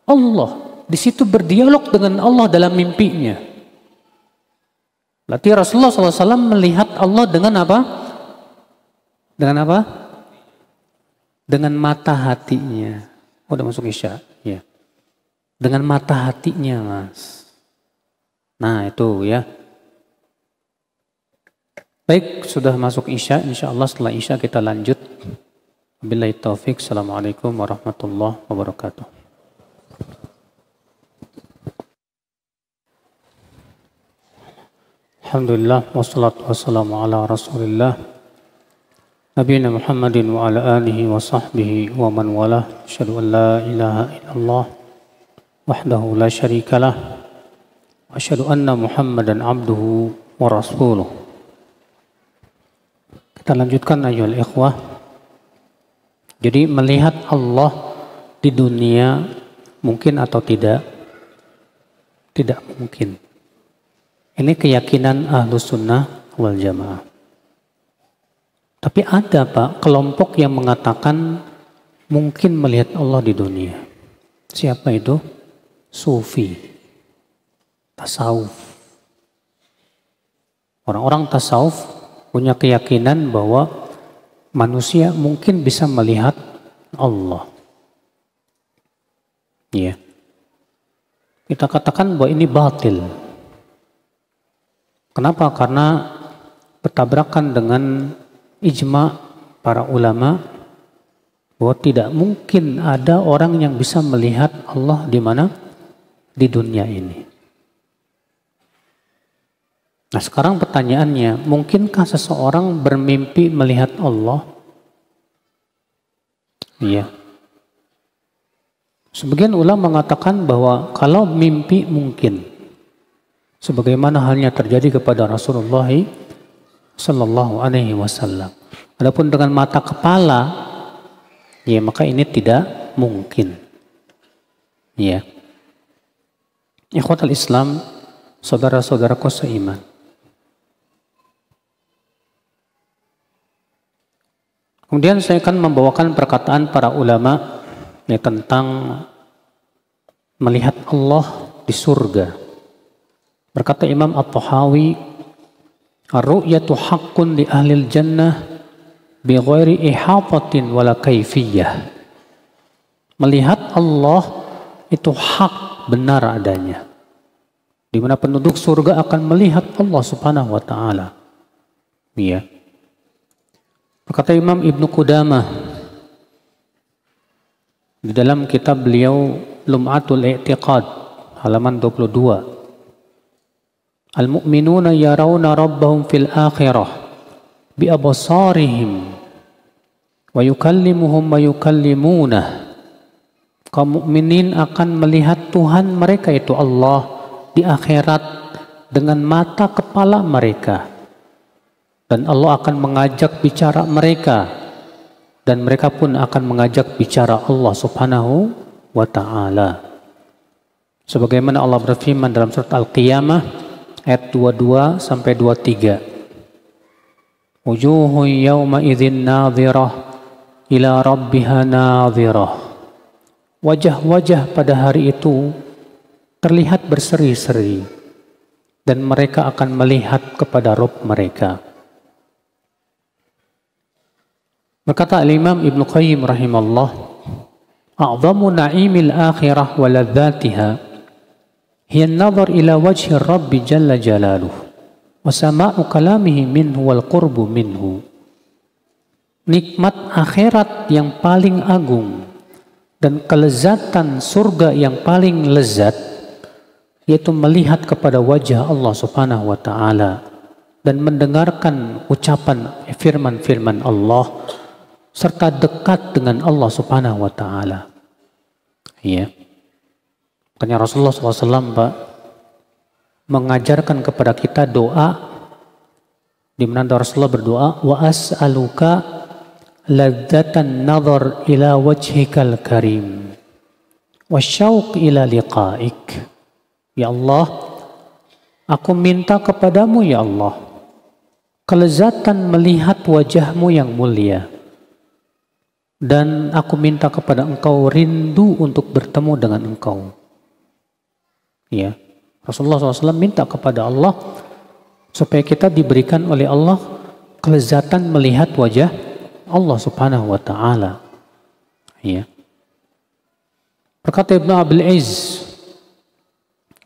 Allah. Di situ berdialog dengan Allah dalam mimpinya. Berarti Rasulullah SAW melihat Allah dengan apa? Dengan apa? Dengan mata hatinya. Oh, udah masuk Isya. Ya. Dengan mata hatinya, Mas. Nah, itu ya. Baik, sudah masuk Isya. InsyaAllah setelah Isya kita lanjut. Wabillahi taufik. Assalamualaikum warahmatullahi wabarakatuh. Alhamdulillah. Wassalatu wassalamu ala rasulillah. Nabiina Muhammadin wa ala alihi wa sahbihi wa man walah. Asyhadu an la ilaha illallah wahdahu la syarikalah. Wa asyhadu anna Muhammadan abduhu wa rasuluh. Kita lanjutkan ayyuhal ikhwah. Jadi melihat Allah di dunia mungkin atau tidak? Tidak mungkin. Ini keyakinan Ahlus Sunnah wal Jamaah. Tapi ada Pak, kelompok yang mengatakan mungkin melihat Allah di dunia. Siapa itu? Sufi. Tasawuf. Orang-orang tasawuf punya keyakinan bahwa manusia mungkin bisa melihat Allah. Iya. Kita katakan bahwa ini batil. Kenapa? Karena bertabrakan dengan ijma para ulama bahwa tidak mungkin ada orang yang bisa melihat Allah di mana? Di dunia ini. Nah, sekarang pertanyaannya, mungkinkah seseorang bermimpi melihat Allah? Iya. Sebagian ulama mengatakan bahwa kalau mimpi mungkin. Sebagaimana halnya terjadi kepada Rasulullah Sallallahu Alaihi Wasallam. Adapun dengan mata kepala, ya maka ini tidak mungkin. Ya. Ikhwatul Islam, saudara-saudaraku seiman. Kemudian saya akan membawakan perkataan para ulama ya, tentang melihat Allah di surga. Berkata Imam At-Tahawi, ar-ru'yatu haqqun li ahlil jannah bi ghairi ihatatin wala kaifiyah. Melihat Allah itu hak, benar adanya. Di mana penduduk surga akan melihat Allah Subhanahu wa taala. Iya. Berkata Imam Ibnu Qudamah di dalam kitab beliau Lum'atul I'tiqad halaman 22. Al-mu'minuna yarawna rabbahum fil akhirah bi absarihim wa yukallimuhum wa yukallimunah. Kaum mukminin akan melihat Tuhan mereka itu Allah di akhirat dengan mata kepala mereka. Dan Allah akan mengajak bicara mereka dan mereka pun akan mengajak bicara Allah Subhanahu wa taala. Sebagaimana Allah berfirman dalam surat Al-Qiyamah ayat 22 sampai 23. Wujuhun yawma idzin nadhirah ila rabbiha nadhirah. Wajah-wajah pada hari itu terlihat berseri-seri dan mereka akan melihat kepada Rabb mereka. Berkata Al-Imam Ibnu Qayyim rahimahullah, a'zamu na'imil akhirah wa ladzatiha hiya an-nazar ila wajhi Rabbi jalla jalaluhu wa sama'u kalamihi minhu wal qurbu minhu. Nikmat akhirat yang paling agung dan kelezatan surga yang paling lezat yaitu melihat kepada wajah Allah Subhanahu wa taala dan mendengarkan ucapan firman-firman Allah serta dekat dengan Allah Subhanahu wa taala. Iya. Makanya Rasulullah SAW Pak mengajarkan kepada kita doa di mana Rasulullah berdoa, wa as'aluka ladzatan nazar ila wajhikal karim wa syauq ila liqa'ik. Ya Allah, aku minta kepadamu ya Allah kelezatan melihat wajahmu yang mulia, dan aku minta kepada engkau rindu untuk bertemu dengan engkau. Ya, Rasulullah SAW minta kepada Allah supaya kita diberikan oleh Allah kelezatan melihat wajah Allah Subhanahu wa taala. Ya. Berkata Ibnu Abil Izz,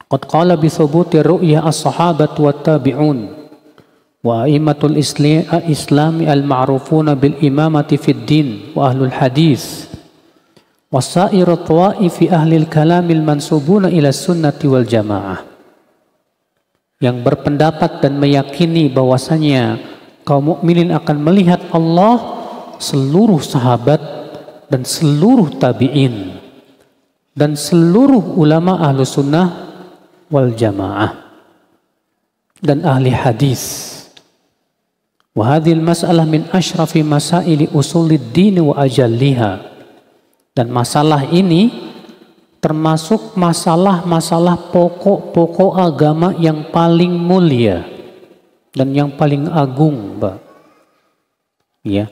qad qala bi thubuti ru'ya as-sahabat wa tabi'un wa a'immatul islami al-ma'rufuna bil imamati fid din wa ahlul hadis wa sa'iru tawa'ifi ahlil kalamil mansubuna ila sunnati wal jamaah, yang berpendapat dan meyakini bahwasanya kaum mukminin akan melihat Allah, seluruh sahabat dan seluruh tabi'in dan seluruh ulama ahlu sunnah wal jamaah dan ahli hadis. Wa hadhil mas'alah min asyrafi masaili usulid din wa ajalliha, dan masalah ini termasuk masalah-masalah pokok-pokok agama yang paling mulia dan yang paling agung, Mbak. Ya.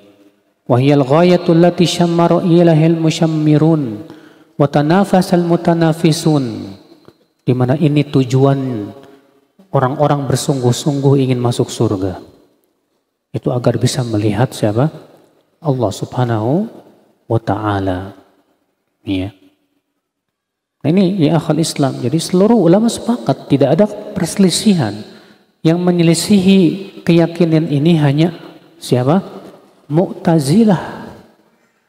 Wahyal ghayatul lati syammara ilahil musyammirun wa tanafasal mutanafisun, di mana ini tujuan orang-orang bersungguh-sungguh ingin masuk surga. Itu agar bisa melihat siapa? Allah Subhanahu wa taala. Ya. Nah, ini ya akhal Islam. Jadi seluruh ulama sepakat, tidak ada perselisihan. Yang menyelisihi keyakinan ini hanya siapa? Mu'tazilah.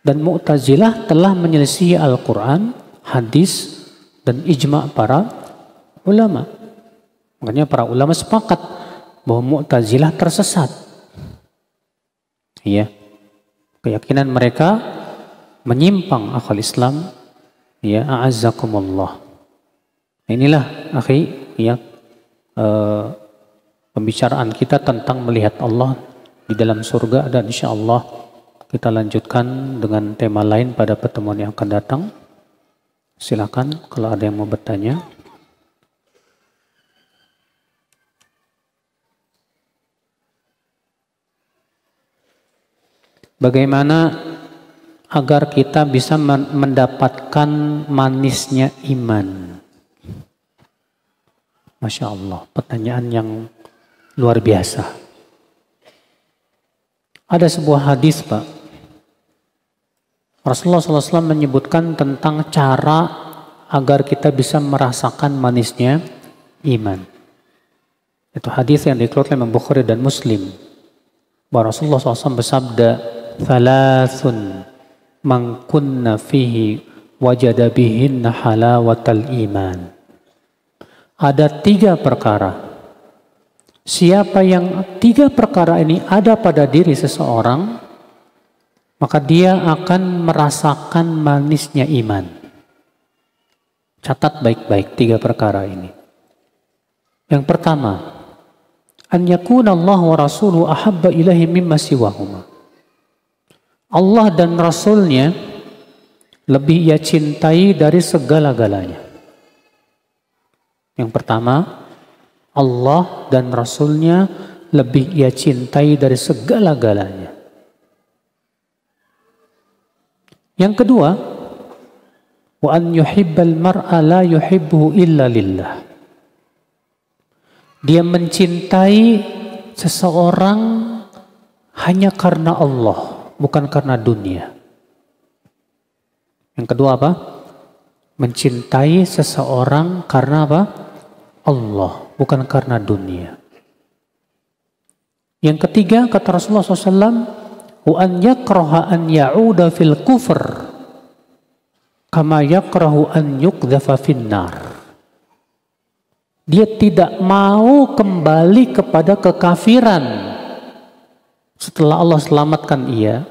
Dan Mu'tazilah telah menyelisihi Al-Quran, hadis, dan ijma' para ulama. Makanya para ulama sepakat bahwa Mu'tazilah tersesat. Ya. Keyakinan mereka menyimpang akhal Islam. Ya, a'azzakumullah. Inilah akhi ya pembicaraan kita tentang melihat Allah di dalam surga, dan insyaallah kita lanjutkan dengan tema lain pada pertemuan yang akan datang. Silakan kalau ada yang mau bertanya. Bagaimana agar kita bisa mendapatkan manisnya iman? Masya Allah, pertanyaan yang luar biasa. Ada sebuah hadis, Pak. Rasulullah SAW menyebutkan tentang cara agar kita bisa merasakan manisnya iman. Itu hadis yang dikeluarkan oleh Bukhari dan Muslim. Bahwa Rasulullah SAW bersabda, "Thalathun man kunna fihi wajada bihinna halawatal iman." Ada 3 perkara. Siapa yang 3 perkara ini ada pada diri seseorang, maka dia akan merasakan manisnya iman. Catat baik-baik 3 perkara ini. Yang pertama, an yakuna Allah wa rasuluhu ahabba ilahi mimma siwahuma. Allah dan Rasulnya lebih ia cintai dari segala-galanya. Yang pertama, Allah dan Rasulnya lebih ia cintai dari segala-galanya. Yang kedua, wa an yuhibbal mar'a la yuhibbuhu illa lillah. Dia mencintai seseorang hanya karena Allah, bukan karena dunia. Yang kedua apa? Mencintai seseorang karena apa? Allah, bukan karena dunia. Yang ketiga, kata Rasulullah SAW, wa an yakraha an ya'uda fil kufr kama yakrahu an yuqdhafa finnar. Dia tidak mau kembali kepada kekafiran setelah Allah selamatkan ia,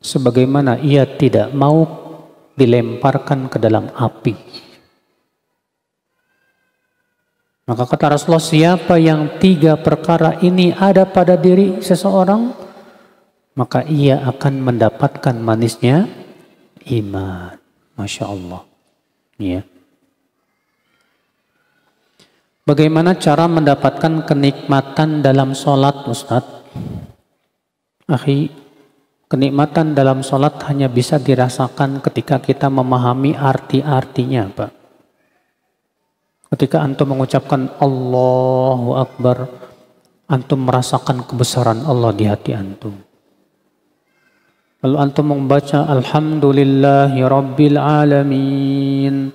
sebagaimana ia tidak mau dilemparkan ke dalam api. Maka kata Rasulullah, siapa yang 3 perkara ini ada pada diri seseorang, maka ia akan mendapatkan manisnya iman. Masya Allah. Ya. Bagaimana cara mendapatkan kenikmatan dalam sholat, Ustadz? Akhi, kenikmatan dalam sholat hanya bisa dirasakan ketika kita memahami arti-artinya, Pak. Ketika antum mengucapkan Allahu Akbar, antum merasakan kebesaran Allah di hati antum. Lalu antum membaca Alhamdulillahi Rabbil Alamin,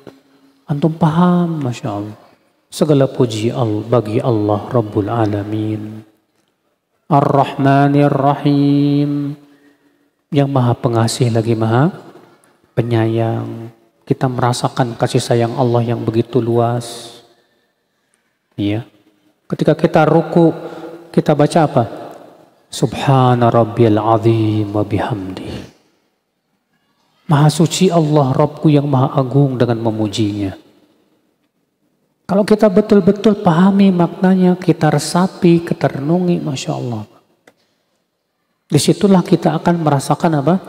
antum paham, Masya Allah. Segala puji bagi Allah Rabbul Alamin. Ar-Rahmanir Rahim, yang maha pengasih lagi maha penyayang. Kita merasakan kasih sayang Allah yang begitu luas. Iya. Ketika kita ruku, kita baca apa? Subhana rabbiyal azim wa bihamdi. Maha suci Allah Rabbku yang maha agung dengan memujinya. Kalau kita betul-betul pahami maknanya, kita resapi, kita renungi, Masya Allah. Disitulah kita akan merasakan apa?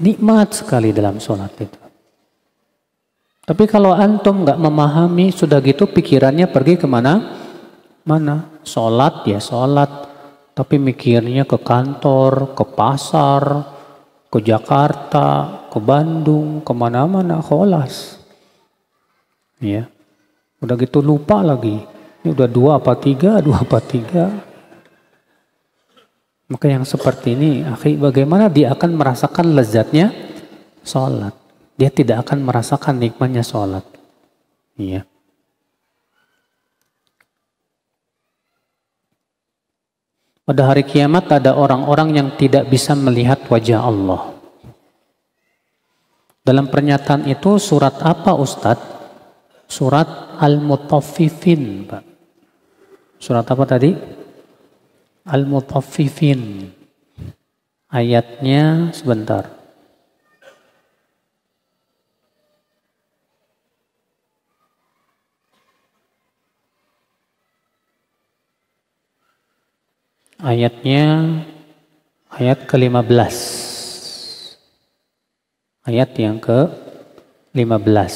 Nikmat sekali dalam sholat itu. Tapi kalau antum nggak memahami, sudah gitu pikirannya pergi kemana? Mana? Sholat ya sholat. Tapi mikirnya ke kantor, ke pasar, ke Jakarta, ke Bandung, kemana-mana, kholas. Ya. Udah gitu lupa lagi. Ini udah 2 apa 3, 2 apa 3. Maka yang seperti ini, akhi, bagaimana dia akan merasakan lezatnya sholat? Dia tidak akan merasakan nikmatnya sholat. Iya. Pada hari kiamat ada orang-orang yang tidak bisa melihat wajah Allah. Dalam pernyataan itu surat apa, Ustadz? Surat Al-Mutaffifin, Pak. Surat apa tadi? Al-Mutaffifin. Ayatnya sebentar. Ayatnya ayat ke-15. Ayat yang ke-15.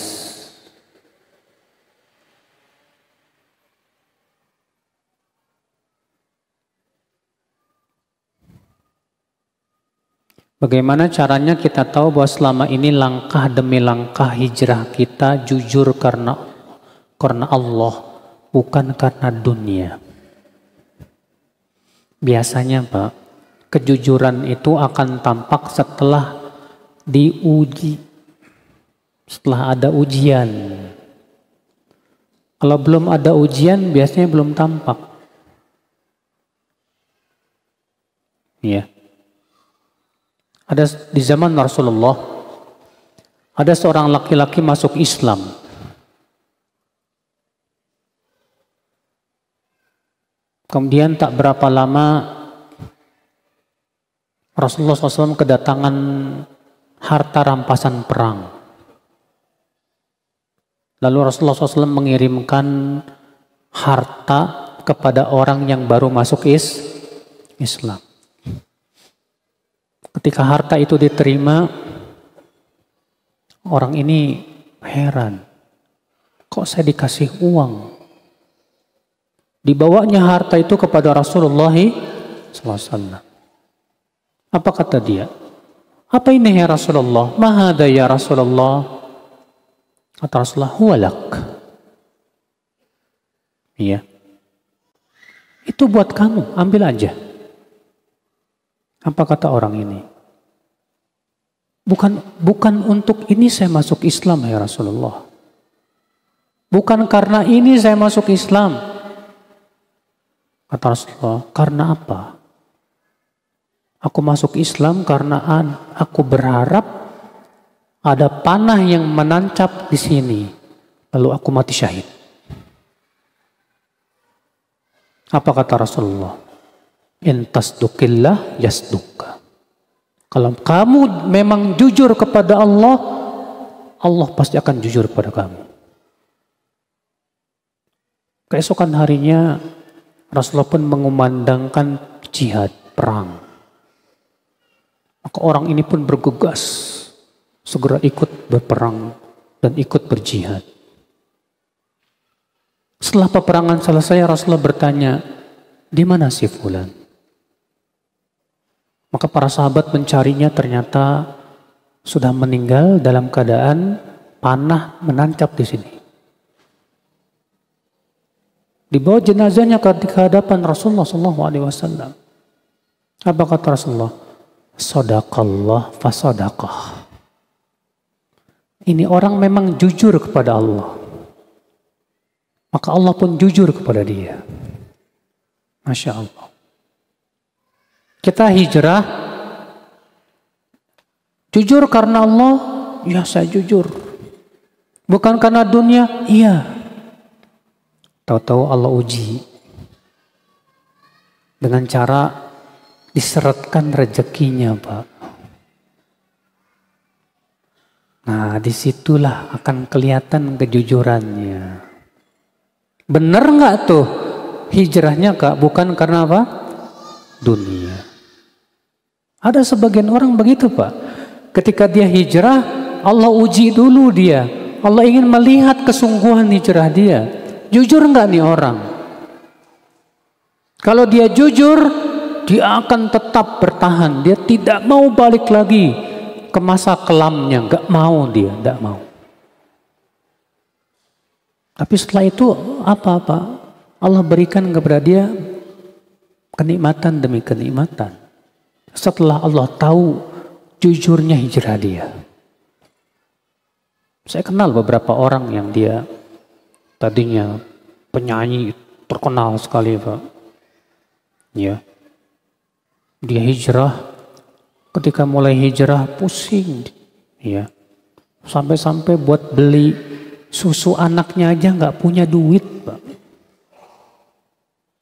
Bagaimana caranya kita tahu bahwa selama ini langkah demi langkah hijrah kita jujur karena Allah, bukan karena dunia. Biasanya Pak, kejujuran itu akan tampak setelah diuji, setelah ada ujian. Kalau belum ada ujian biasanya belum tampak. Ya. Ada di zaman Rasulullah, ada seorang laki-laki masuk Islam. Kemudian tak berapa lama Rasulullah SAW kedatangan harta rampasan perang. Lalu Rasulullah SAW mengirimkan harta kepada orang yang baru masuk Islam. Ketika harta itu diterima, orang ini heran. Kok saya dikasih uang? Dibawanya harta itu kepada Rasulullah SAW. Apa kata dia? Apa ini ya Rasulullah? Mahada ya Rasulullah? Kata Rasulullah, huwalak. Iya. Itu buat kamu, ambil aja. Apa kata orang ini? Bukan untuk ini saya masuk Islam ya Rasulullah. Bukan karena ini saya masuk Islam. Kata Rasulullah, karena apa? Aku masuk Islam karena aku berharap ada panah yang menancap di sini. Lalu aku mati syahid. Apa kata Rasulullah? In tasdukillah yasdukka. Kalau kamu memang jujur kepada Allah, Allah pasti akan jujur kepada kamu. Keesokan harinya Rasulullah pun mengumandangkan jihad, perang. Maka orang ini pun bergegas, segera ikut berperang dan ikut berjihad. Setelah peperangan selesai, Rasulullah bertanya, di mana si fulan? Maka para sahabat mencarinya, ternyata sudah meninggal dalam keadaan panah menancap di sini. Dibawa jenazahnya ke hadapan Rasulullah SAW. Apa kata Rasulullah? Sadaqallah fasadaqah. Ini orang memang jujur kepada Allah. Maka Allah pun jujur kepada dia. Masya Allah. Kita hijrah. Jujur karena Allah. Ya, saya jujur. Bukan karena dunia. Iya. Tahu-tahu Allah uji dengan cara diseretkan rezekinya, Pak. Nah, disitulah akan kelihatan kejujurannya. Bener nggak tuh hijrahnya, Kak? Bukan karena apa? Dunia. Ada sebagian orang begitu, Pak. Ketika dia hijrah, Allah uji dulu dia. Allah ingin melihat kesungguhan hijrah dia. Jujur nggak nih orang? Kalau dia jujur, dia akan tetap bertahan. Dia tidak mau balik lagi ke masa kelamnya. Nggak mau dia, nggak mau. Tapi setelah itu apa-apa Allah berikan kepada dia kenikmatan demi kenikmatan. Setelah Allah tahu jujurnya hijrah dia. Saya kenal beberapa orang yang dia tadinya penyanyi terkenal sekali, Pak. Ya. Dia hijrah, ketika mulai hijrah pusing. Ya. Sampai-sampai buat beli susu anaknya aja nggak punya duit, Pak.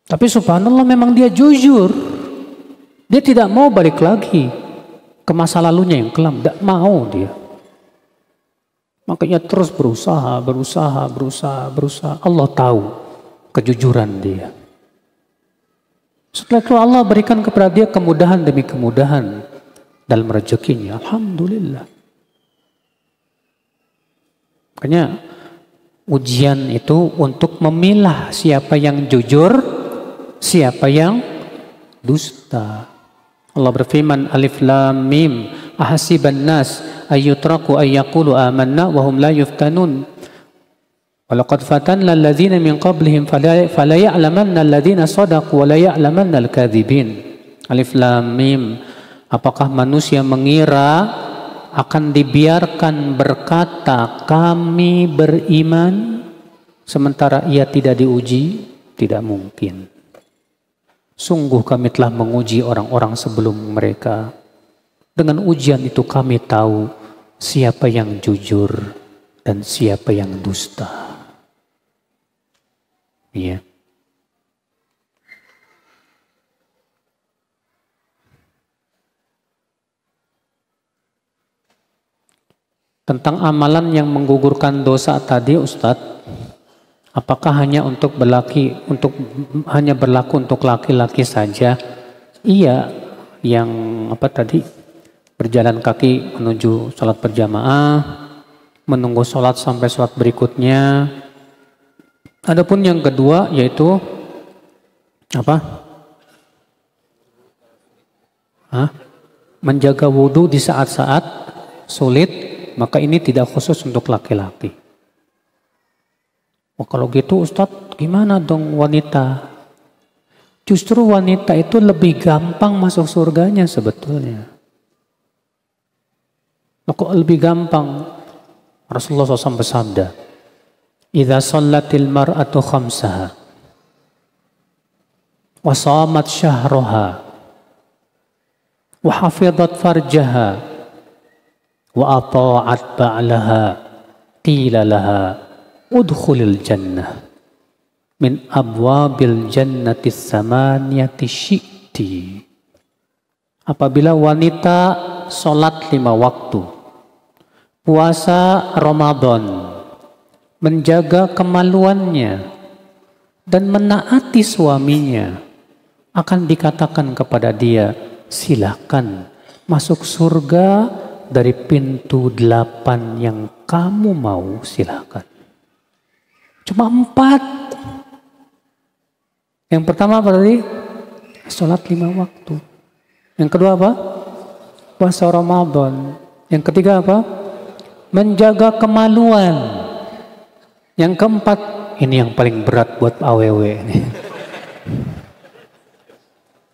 Tapi subhanallah memang dia jujur. Dia tidak mau balik lagi ke masa lalunya yang kelam, tidak mau dia. Makanya terus berusaha. Allah tahu kejujuran dia. Setelah itu Allah berikan kepada dia kemudahan demi kemudahan dalam rezekinya. Alhamdulillah. Makanya ujian itu untuk memilah siapa yang jujur, siapa yang dusta. Allah berfirman, Alif Lam Mim, ahasiban nas ayyutraku ayyaqulu amanna wa hum la yuftanun. Walaqad fatanna alladhina min qablihim fala ya'lamanna alladhina sadaqu wa la ya'lamanna al-kadhibin. Alif Lam Mim. Apakah manusia mengira akan dibiarkan berkata kami beriman sementara ia tidak diuji? Tidak mungkin. Sungguh kami telah menguji orang-orang sebelum mereka. Dengan ujian itu kami tahu siapa yang jujur dan siapa yang dusta. Iya. Tentang amalan yang menggugurkan dosa tadi, Ustadz. Apakah hanya hanya berlaku untuk laki-laki saja? Iya, yang berjalan kaki menuju sholat berjamaah, menunggu sholat sampai sholat berikutnya. Adapun yang kedua yaitu menjaga wudhu di saat-saat sulit, maka ini tidak khusus untuk laki-laki. Oh, kalau gitu Ustadz, gimana dong wanita? Justru wanita itu lebih gampang masuk surganya sebetulnya. Kok lebih gampang? Rasulullah SAW bersabda, "Idza shallatil mar'atu khamsaha wa shamat syahraha wa hafizat farjaha wa ata'at ba'laha qila laha udkhulil jannah min abwabil jannati tsamaniyati syi'ti." Apabila wanita sholat 5 waktu, puasa Ramadan, menjaga kemaluannya, dan menaati suaminya, akan dikatakan kepada dia, silakan masuk surga dari pintu 8 yang kamu mau, silakan. Cuma 4. Yang pertama apa tadi? Sholat 5 waktu. Yang kedua apa? Puasa Ramadan. Yang ketiga apa? Menjaga kemaluan. Yang keempat, ini yang paling berat buat AWW nih.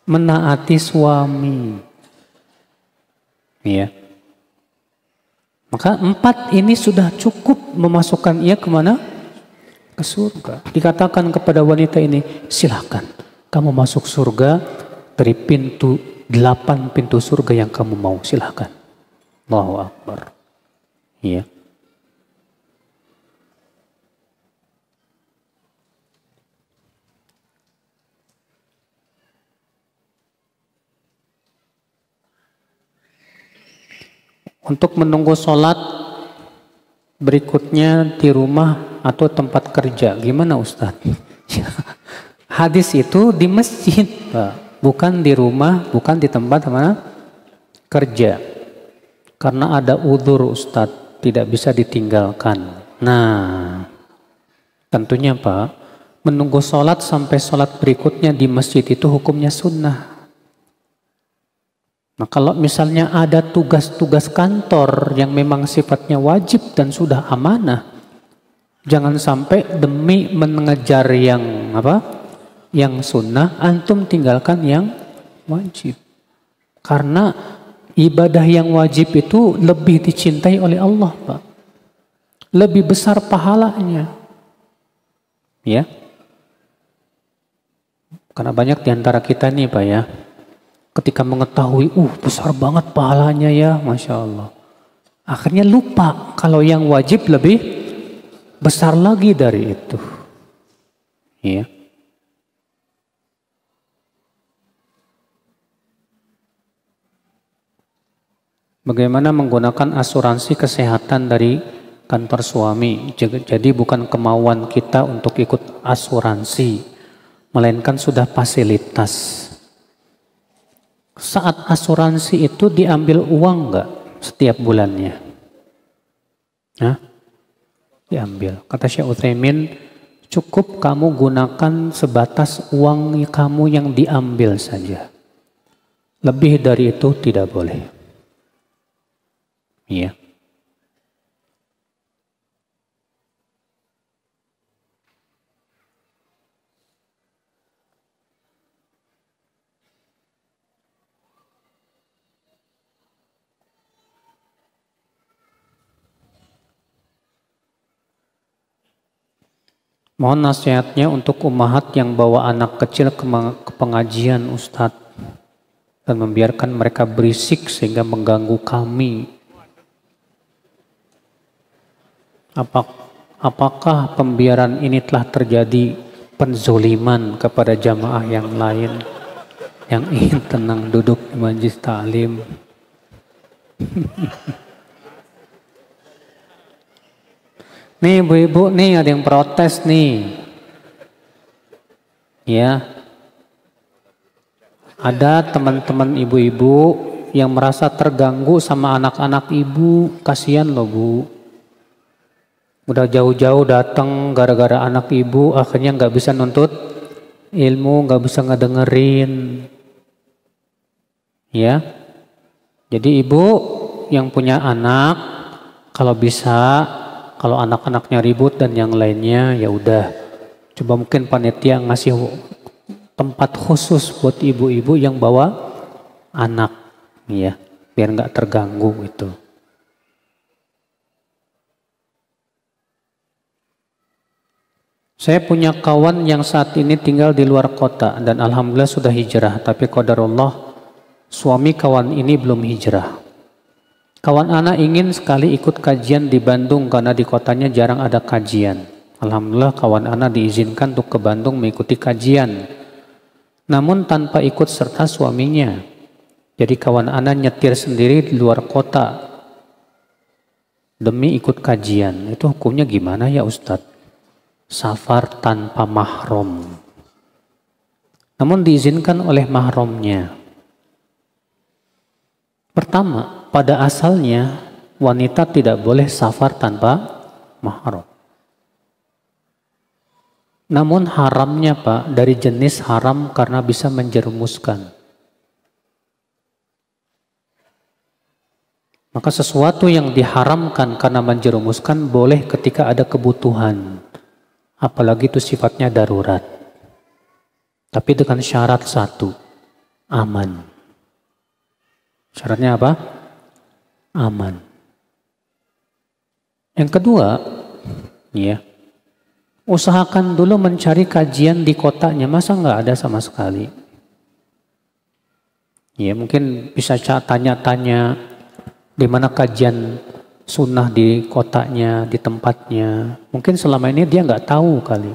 Menaati suami. Ya. Maka 4 ini sudah cukup memasukkan ia kemana? Ke surga. Dikatakan kepada wanita ini, silakan kamu masuk surga dari pintu 8 pintu surga yang kamu mau, silakan. Allahu Akbar. Iya. Untuk menunggu sholat berikutnya di rumah atau tempat kerja, gimana Ustadz? Hadis itu di masjid, Pak. Bukan di rumah, bukan di tempat mana? Kerja. Karena ada udzur Ustadz, tidak bisa ditinggalkan. Nah, tentunya Pak, menunggu sholat sampai sholat berikutnya di masjid itu hukumnya sunnah. Nah kalau misalnya ada tugas-tugas kantor yang memang sifatnya wajib dan sudah amanah, jangan sampai demi mengejar yang apa? Yang sunnah, antum tinggalkan yang wajib. Karena ibadah yang wajib itu lebih dicintai oleh Allah, Pak. Lebih besar pahalanya. Ya. Karena banyak di antara kita nih, Pak ya. Ketika mengetahui, besar banget pahalanya ya, Masya Allah. Akhirnya lupa kalau yang wajib lebih besar lagi dari itu. Ya. Bagaimana menggunakan asuransi kesehatan dari kantor suami. Jadi bukan kemauan kita untuk ikut asuransi, melainkan sudah fasilitas. Saat asuransi itu diambil uang enggak setiap bulannya? Hah? Diambil. Kata Syekh Utsaimin, cukup kamu gunakan sebatas uang kamu yang diambil saja. Lebih dari itu tidak boleh. Iya. Mohon nasihatnya untuk ummahat yang bawa anak kecil ke pengajian Ustadz dan membiarkan mereka berisik sehingga mengganggu kami. Apakah pembiaran ini telah terjadi penzoliman kepada jamaah yang lain yang ingin tenang duduk di majelis ta'lim? Nih ibu-ibu nih ada yang protes nih. Ya. Ada teman-teman ibu-ibu yang merasa terganggu sama anak-anak ibu. Kasihan loh Bu. Udah jauh-jauh datang gara-gara anak ibu akhirnya nggak bisa nuntut ilmu, nggak bisa ngedengerin. Ya. Jadi ibu yang punya anak kalau bisa, kalau anak-anaknya ribut dan yang lainnya ya udah, coba mungkin panitia ngasih tempat khusus buat ibu-ibu yang bawa anak, ya, biar nggak terganggu itu. Saya punya kawan yang saat ini tinggal di luar kota dan alhamdulillah sudah hijrah, tapi qadarullah suami kawan ini belum hijrah. Kawan anak ingin sekali ikut kajian di Bandung karena di kotanya jarang ada kajian. Alhamdulillah kawan anak diizinkan untuk ke Bandung mengikuti kajian. Namun tanpa ikut serta suaminya. Jadi kawan anak nyetir sendiri di luar kota demi ikut kajian. Itu hukumnya gimana ya Ustadz? safar tanpa mahram. Namun diizinkan oleh mahramnya. Pertama, pada asalnya wanita tidak boleh safar tanpa mahram. Namun haramnya Pak, dari jenis haram karena bisa menjerumuskan. Maka sesuatu yang diharamkan karena menjerumuskan boleh ketika ada kebutuhan. Apalagi itu sifatnya darurat. Tapi dengan syarat satu, aman. Syaratnya apa? Aman. Yang kedua, ya, usahakan dulu mencari kajian di kotanya. Masa nggak ada sama sekali? Ya, mungkin bisa tanya-tanya di mana kajian sunnah di kotanya, di tempatnya. Mungkin selama ini dia nggak tahu kali.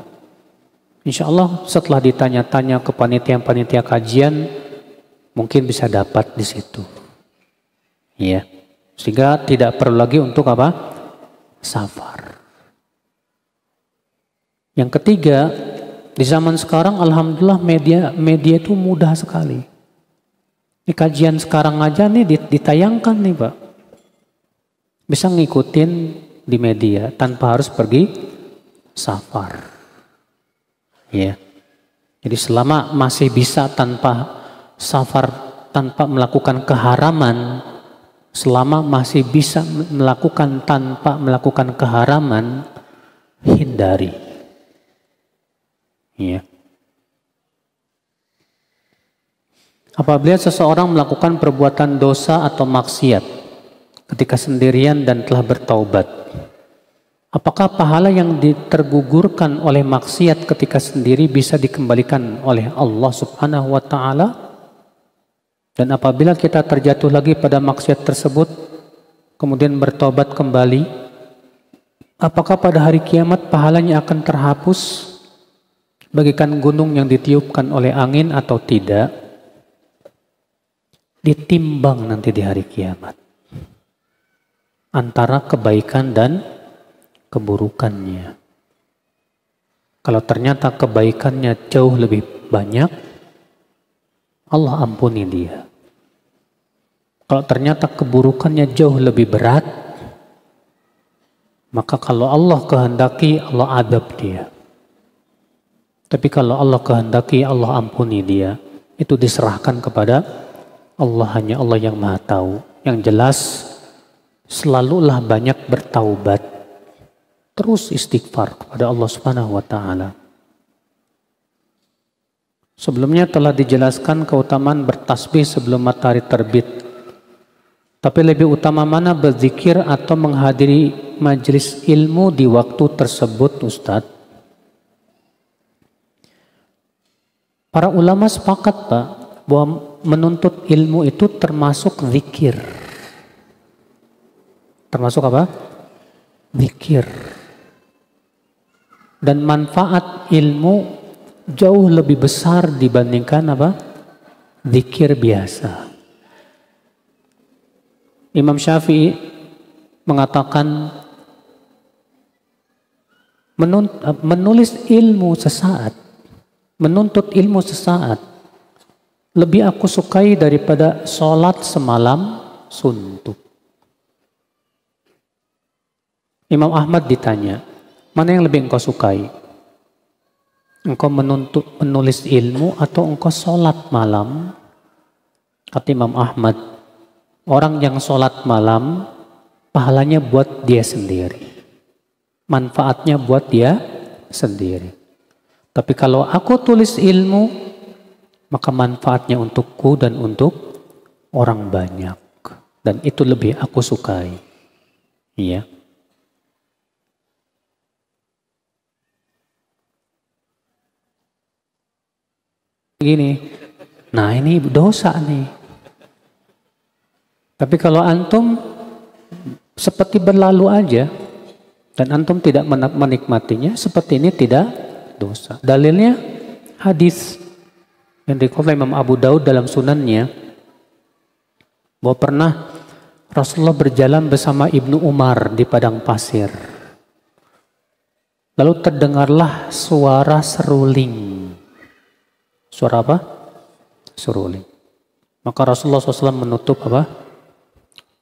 Insya Allah setelah ditanya-tanya ke panitia kajian, mungkin bisa dapat di situ. Ya, sehingga tidak perlu lagi untuk apa? Safar. Yang ketiga, di zaman sekarang alhamdulillah media itu mudah sekali. Di kajian sekarang aja nih ditayangkan nih Pak. Bisa ngikutin di media tanpa harus pergi safar. Ya. Jadi selama masih bisa tanpa safar, tanpa melakukan keharaman, selama masih bisa melakukan tanpa melakukan keharaman, hindari. Ya. Apabila seseorang melakukan perbuatan dosa atau maksiat ketika sendirian dan telah bertaubat, apakah pahala yang tergugurkan oleh maksiat ketika sendiri bisa dikembalikan oleh Allah Subhanahu wa Ta'ala? Dan apabila kita terjatuh lagi pada maksiat tersebut, kemudian bertobat kembali, apakah pada hari kiamat pahalanya akan terhapus bagaikan gunung yang ditiupkan oleh angin atau tidak? Ditimbang nanti di hari kiamat antara kebaikan dan keburukannya. Kalau ternyata kebaikannya jauh lebih banyak, Allah ampuni dia. Kalau ternyata keburukannya jauh lebih berat, maka kalau Allah kehendaki, Allah adab dia. Tapi kalau Allah kehendaki, Allah ampuni dia. Itu diserahkan kepada Allah, hanya Allah yang Maha Tahu. Yang jelas, selalulah banyak bertaubat. Terus istighfar kepada Allah Subhanahu wa Ta'ala. Sebelumnya telah dijelaskan keutamaan bertasbih sebelum matahari terbit. Tapi lebih utama mana berzikir atau menghadiri majelis ilmu di waktu tersebut, Ustadz? Para ulama sepakat Pak, bahwa menuntut ilmu itu termasuk zikir. Termasuk apa? Zikir. Dan manfaat ilmu jauh lebih besar dibandingkan apa? Zikir biasa. Imam Syafi'i mengatakan menulis ilmu sesaat, menuntut ilmu sesaat lebih aku sukai daripada sholat semalam suntuk. Imam Ahmad ditanya, mana yang lebih engkau sukai? Engkau menulis ilmu atau engkau sholat malam? Kata Imam Ahmad, orang yang sholat malam, pahalanya buat dia sendiri. Manfaatnya buat dia sendiri. Tapi kalau aku tulis ilmu, maka manfaatnya untukku dan untuk orang banyak. Dan itu lebih aku sukai. Iya. Gini, nah ini dosa nih. Tapi kalau antum seperti berlalu aja dan antum tidak menikmatinya, seperti ini tidak dosa. Dalilnya hadis yang dikutip Imam Abu Daud dalam sunannya, bahwa pernah Rasulullah berjalan bersama Ibnu Umar di padang pasir. Lalu terdengarlah suara seruling. Suara apa? Seruling. Maka Rasulullah SAW menutup apa?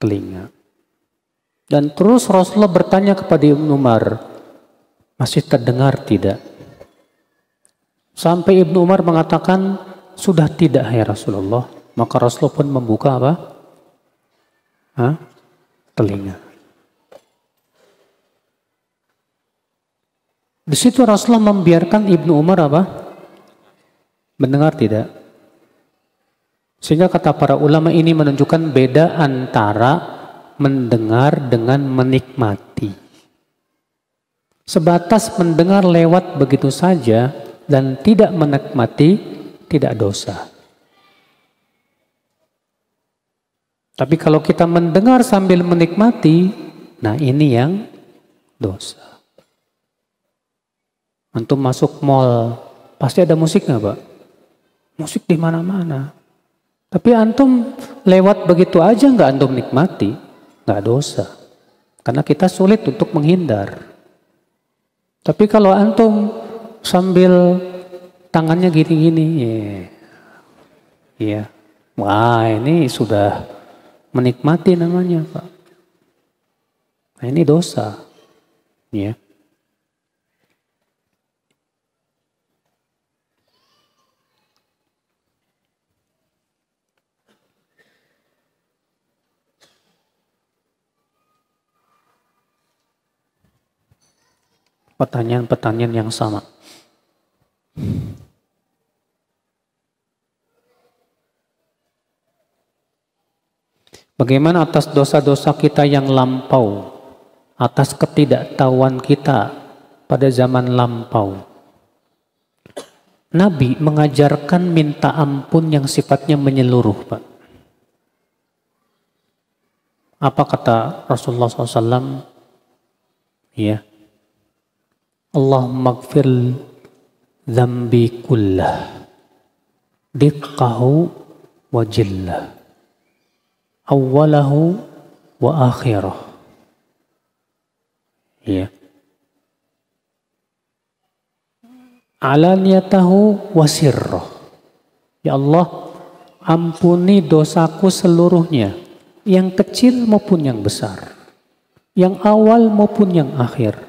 Telinga. Dan terus Rasulullah bertanya kepada Ibnu Umar, masih terdengar tidak? Sampai Ibnu Umar mengatakan, sudah tidak ya Rasulullah. Maka Rasulullah pun membuka apa? Telinga. Di situ Rasulullah membiarkan Ibnu Umar apa? Mendengar tidak? Sehingga kata para ulama ini menunjukkan beda antara mendengar dengan menikmati. Sebatas mendengar lewat begitu saja dan tidak menikmati, tidak dosa. Tapi kalau kita mendengar sambil menikmati, nah ini yang dosa. Antum masuk mall, pasti ada musik nggak, Pak? Musik di mana-mana. Tapi antum lewat begitu aja nggak antum nikmati, nggak dosa. Karena kita sulit untuk menghindar. Tapi kalau antum sambil tangannya gini-gini, ya, wah ini sudah menikmati namanya, Pak. Nah ini dosa, ya. Pertanyaan-pertanyaan yang sama. Bagaimana atas dosa-dosa kita yang lampau, atas ketidaktahuan kita pada zaman lampau? Nabi mengajarkan minta ampun yang sifatnya menyeluruh, Pak. Apa kata Rasulullah SAW? Ya, Allahumma gfir dzambi kullah, diqqahu wa jillah, awwalahu wa akhirah. Ya. Alaniyatahu wa sirrah. Ya Allah, ampuni dosaku seluruhnya, yang kecil maupun yang besar, yang awal maupun yang akhir,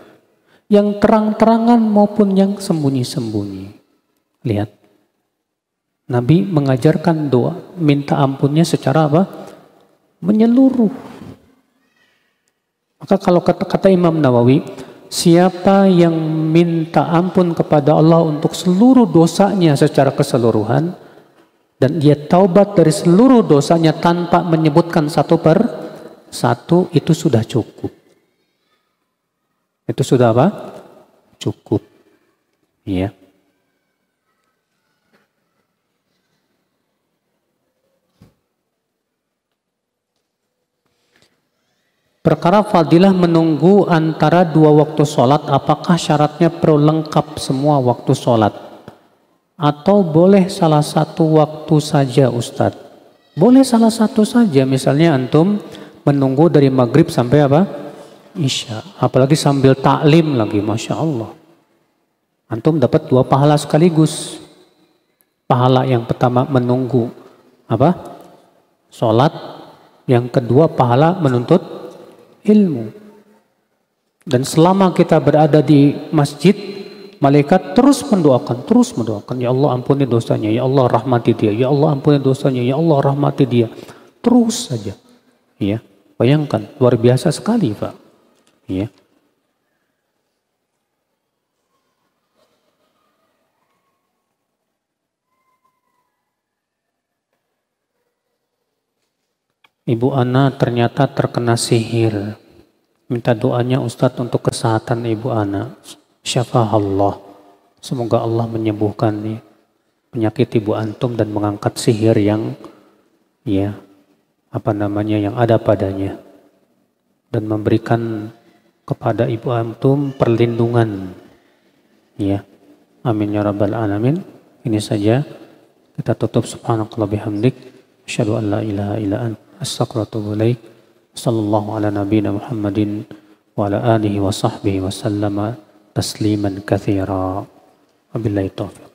yang terang-terangan maupun yang sembunyi-sembunyi. Lihat, Nabi mengajarkan doa, minta ampunnya secara apa? Menyeluruh. Maka kalau kata Imam Nawawi, siapa yang minta ampun kepada Allah untuk seluruh dosanya secara keseluruhan, dan dia taubat dari seluruh dosanya tanpa menyebutkan satu per satu, itu sudah cukup. Itu sudah apa? Cukup. Ya. Perkara fadilah menunggu antara dua waktu sholat, apakah syaratnya perlu lengkap semua waktu sholat? Atau boleh salah satu waktu saja, Ustadz? Boleh salah satu saja, misalnya antum menunggu dari maghrib sampai apa? Isya. Apalagi sambil taklim lagi, Masya Allah. Antum dapat dua pahala sekaligus. Pahala yang pertama menunggu apa? Sholat. Yang kedua pahala menuntut ilmu. Dan selama kita berada di masjid, malaikat terus mendoakan, ya Allah ampuni dosanya, ya Allah rahmati dia, ya Allah ampuni dosanya, ya Allah rahmati dia. Terus saja. Ya, bayangkan, luar biasa sekali, Pak. Ya. Ibu Ana ternyata terkena sihir. Minta doanya Ustadz untuk kesehatan Ibu Ana. Syafa'allah. Semoga Allah menyembuhkan penyakit Ibu Antum dan mengangkat sihir yang yang ada padanya. Dan memberikan kepada Ibu Antum perlindungan. Ya. Amin ya rabbal alamin. Ini saja. Kita tutup subhanakallah bihamdik. Asyhadu an la ilaha illa anta astaghfiruka sallallahu ala nabiyina Muhammadin wa ala alihi wa sahbihi wa sallama تسليما كثيرا وبالله التوفيق.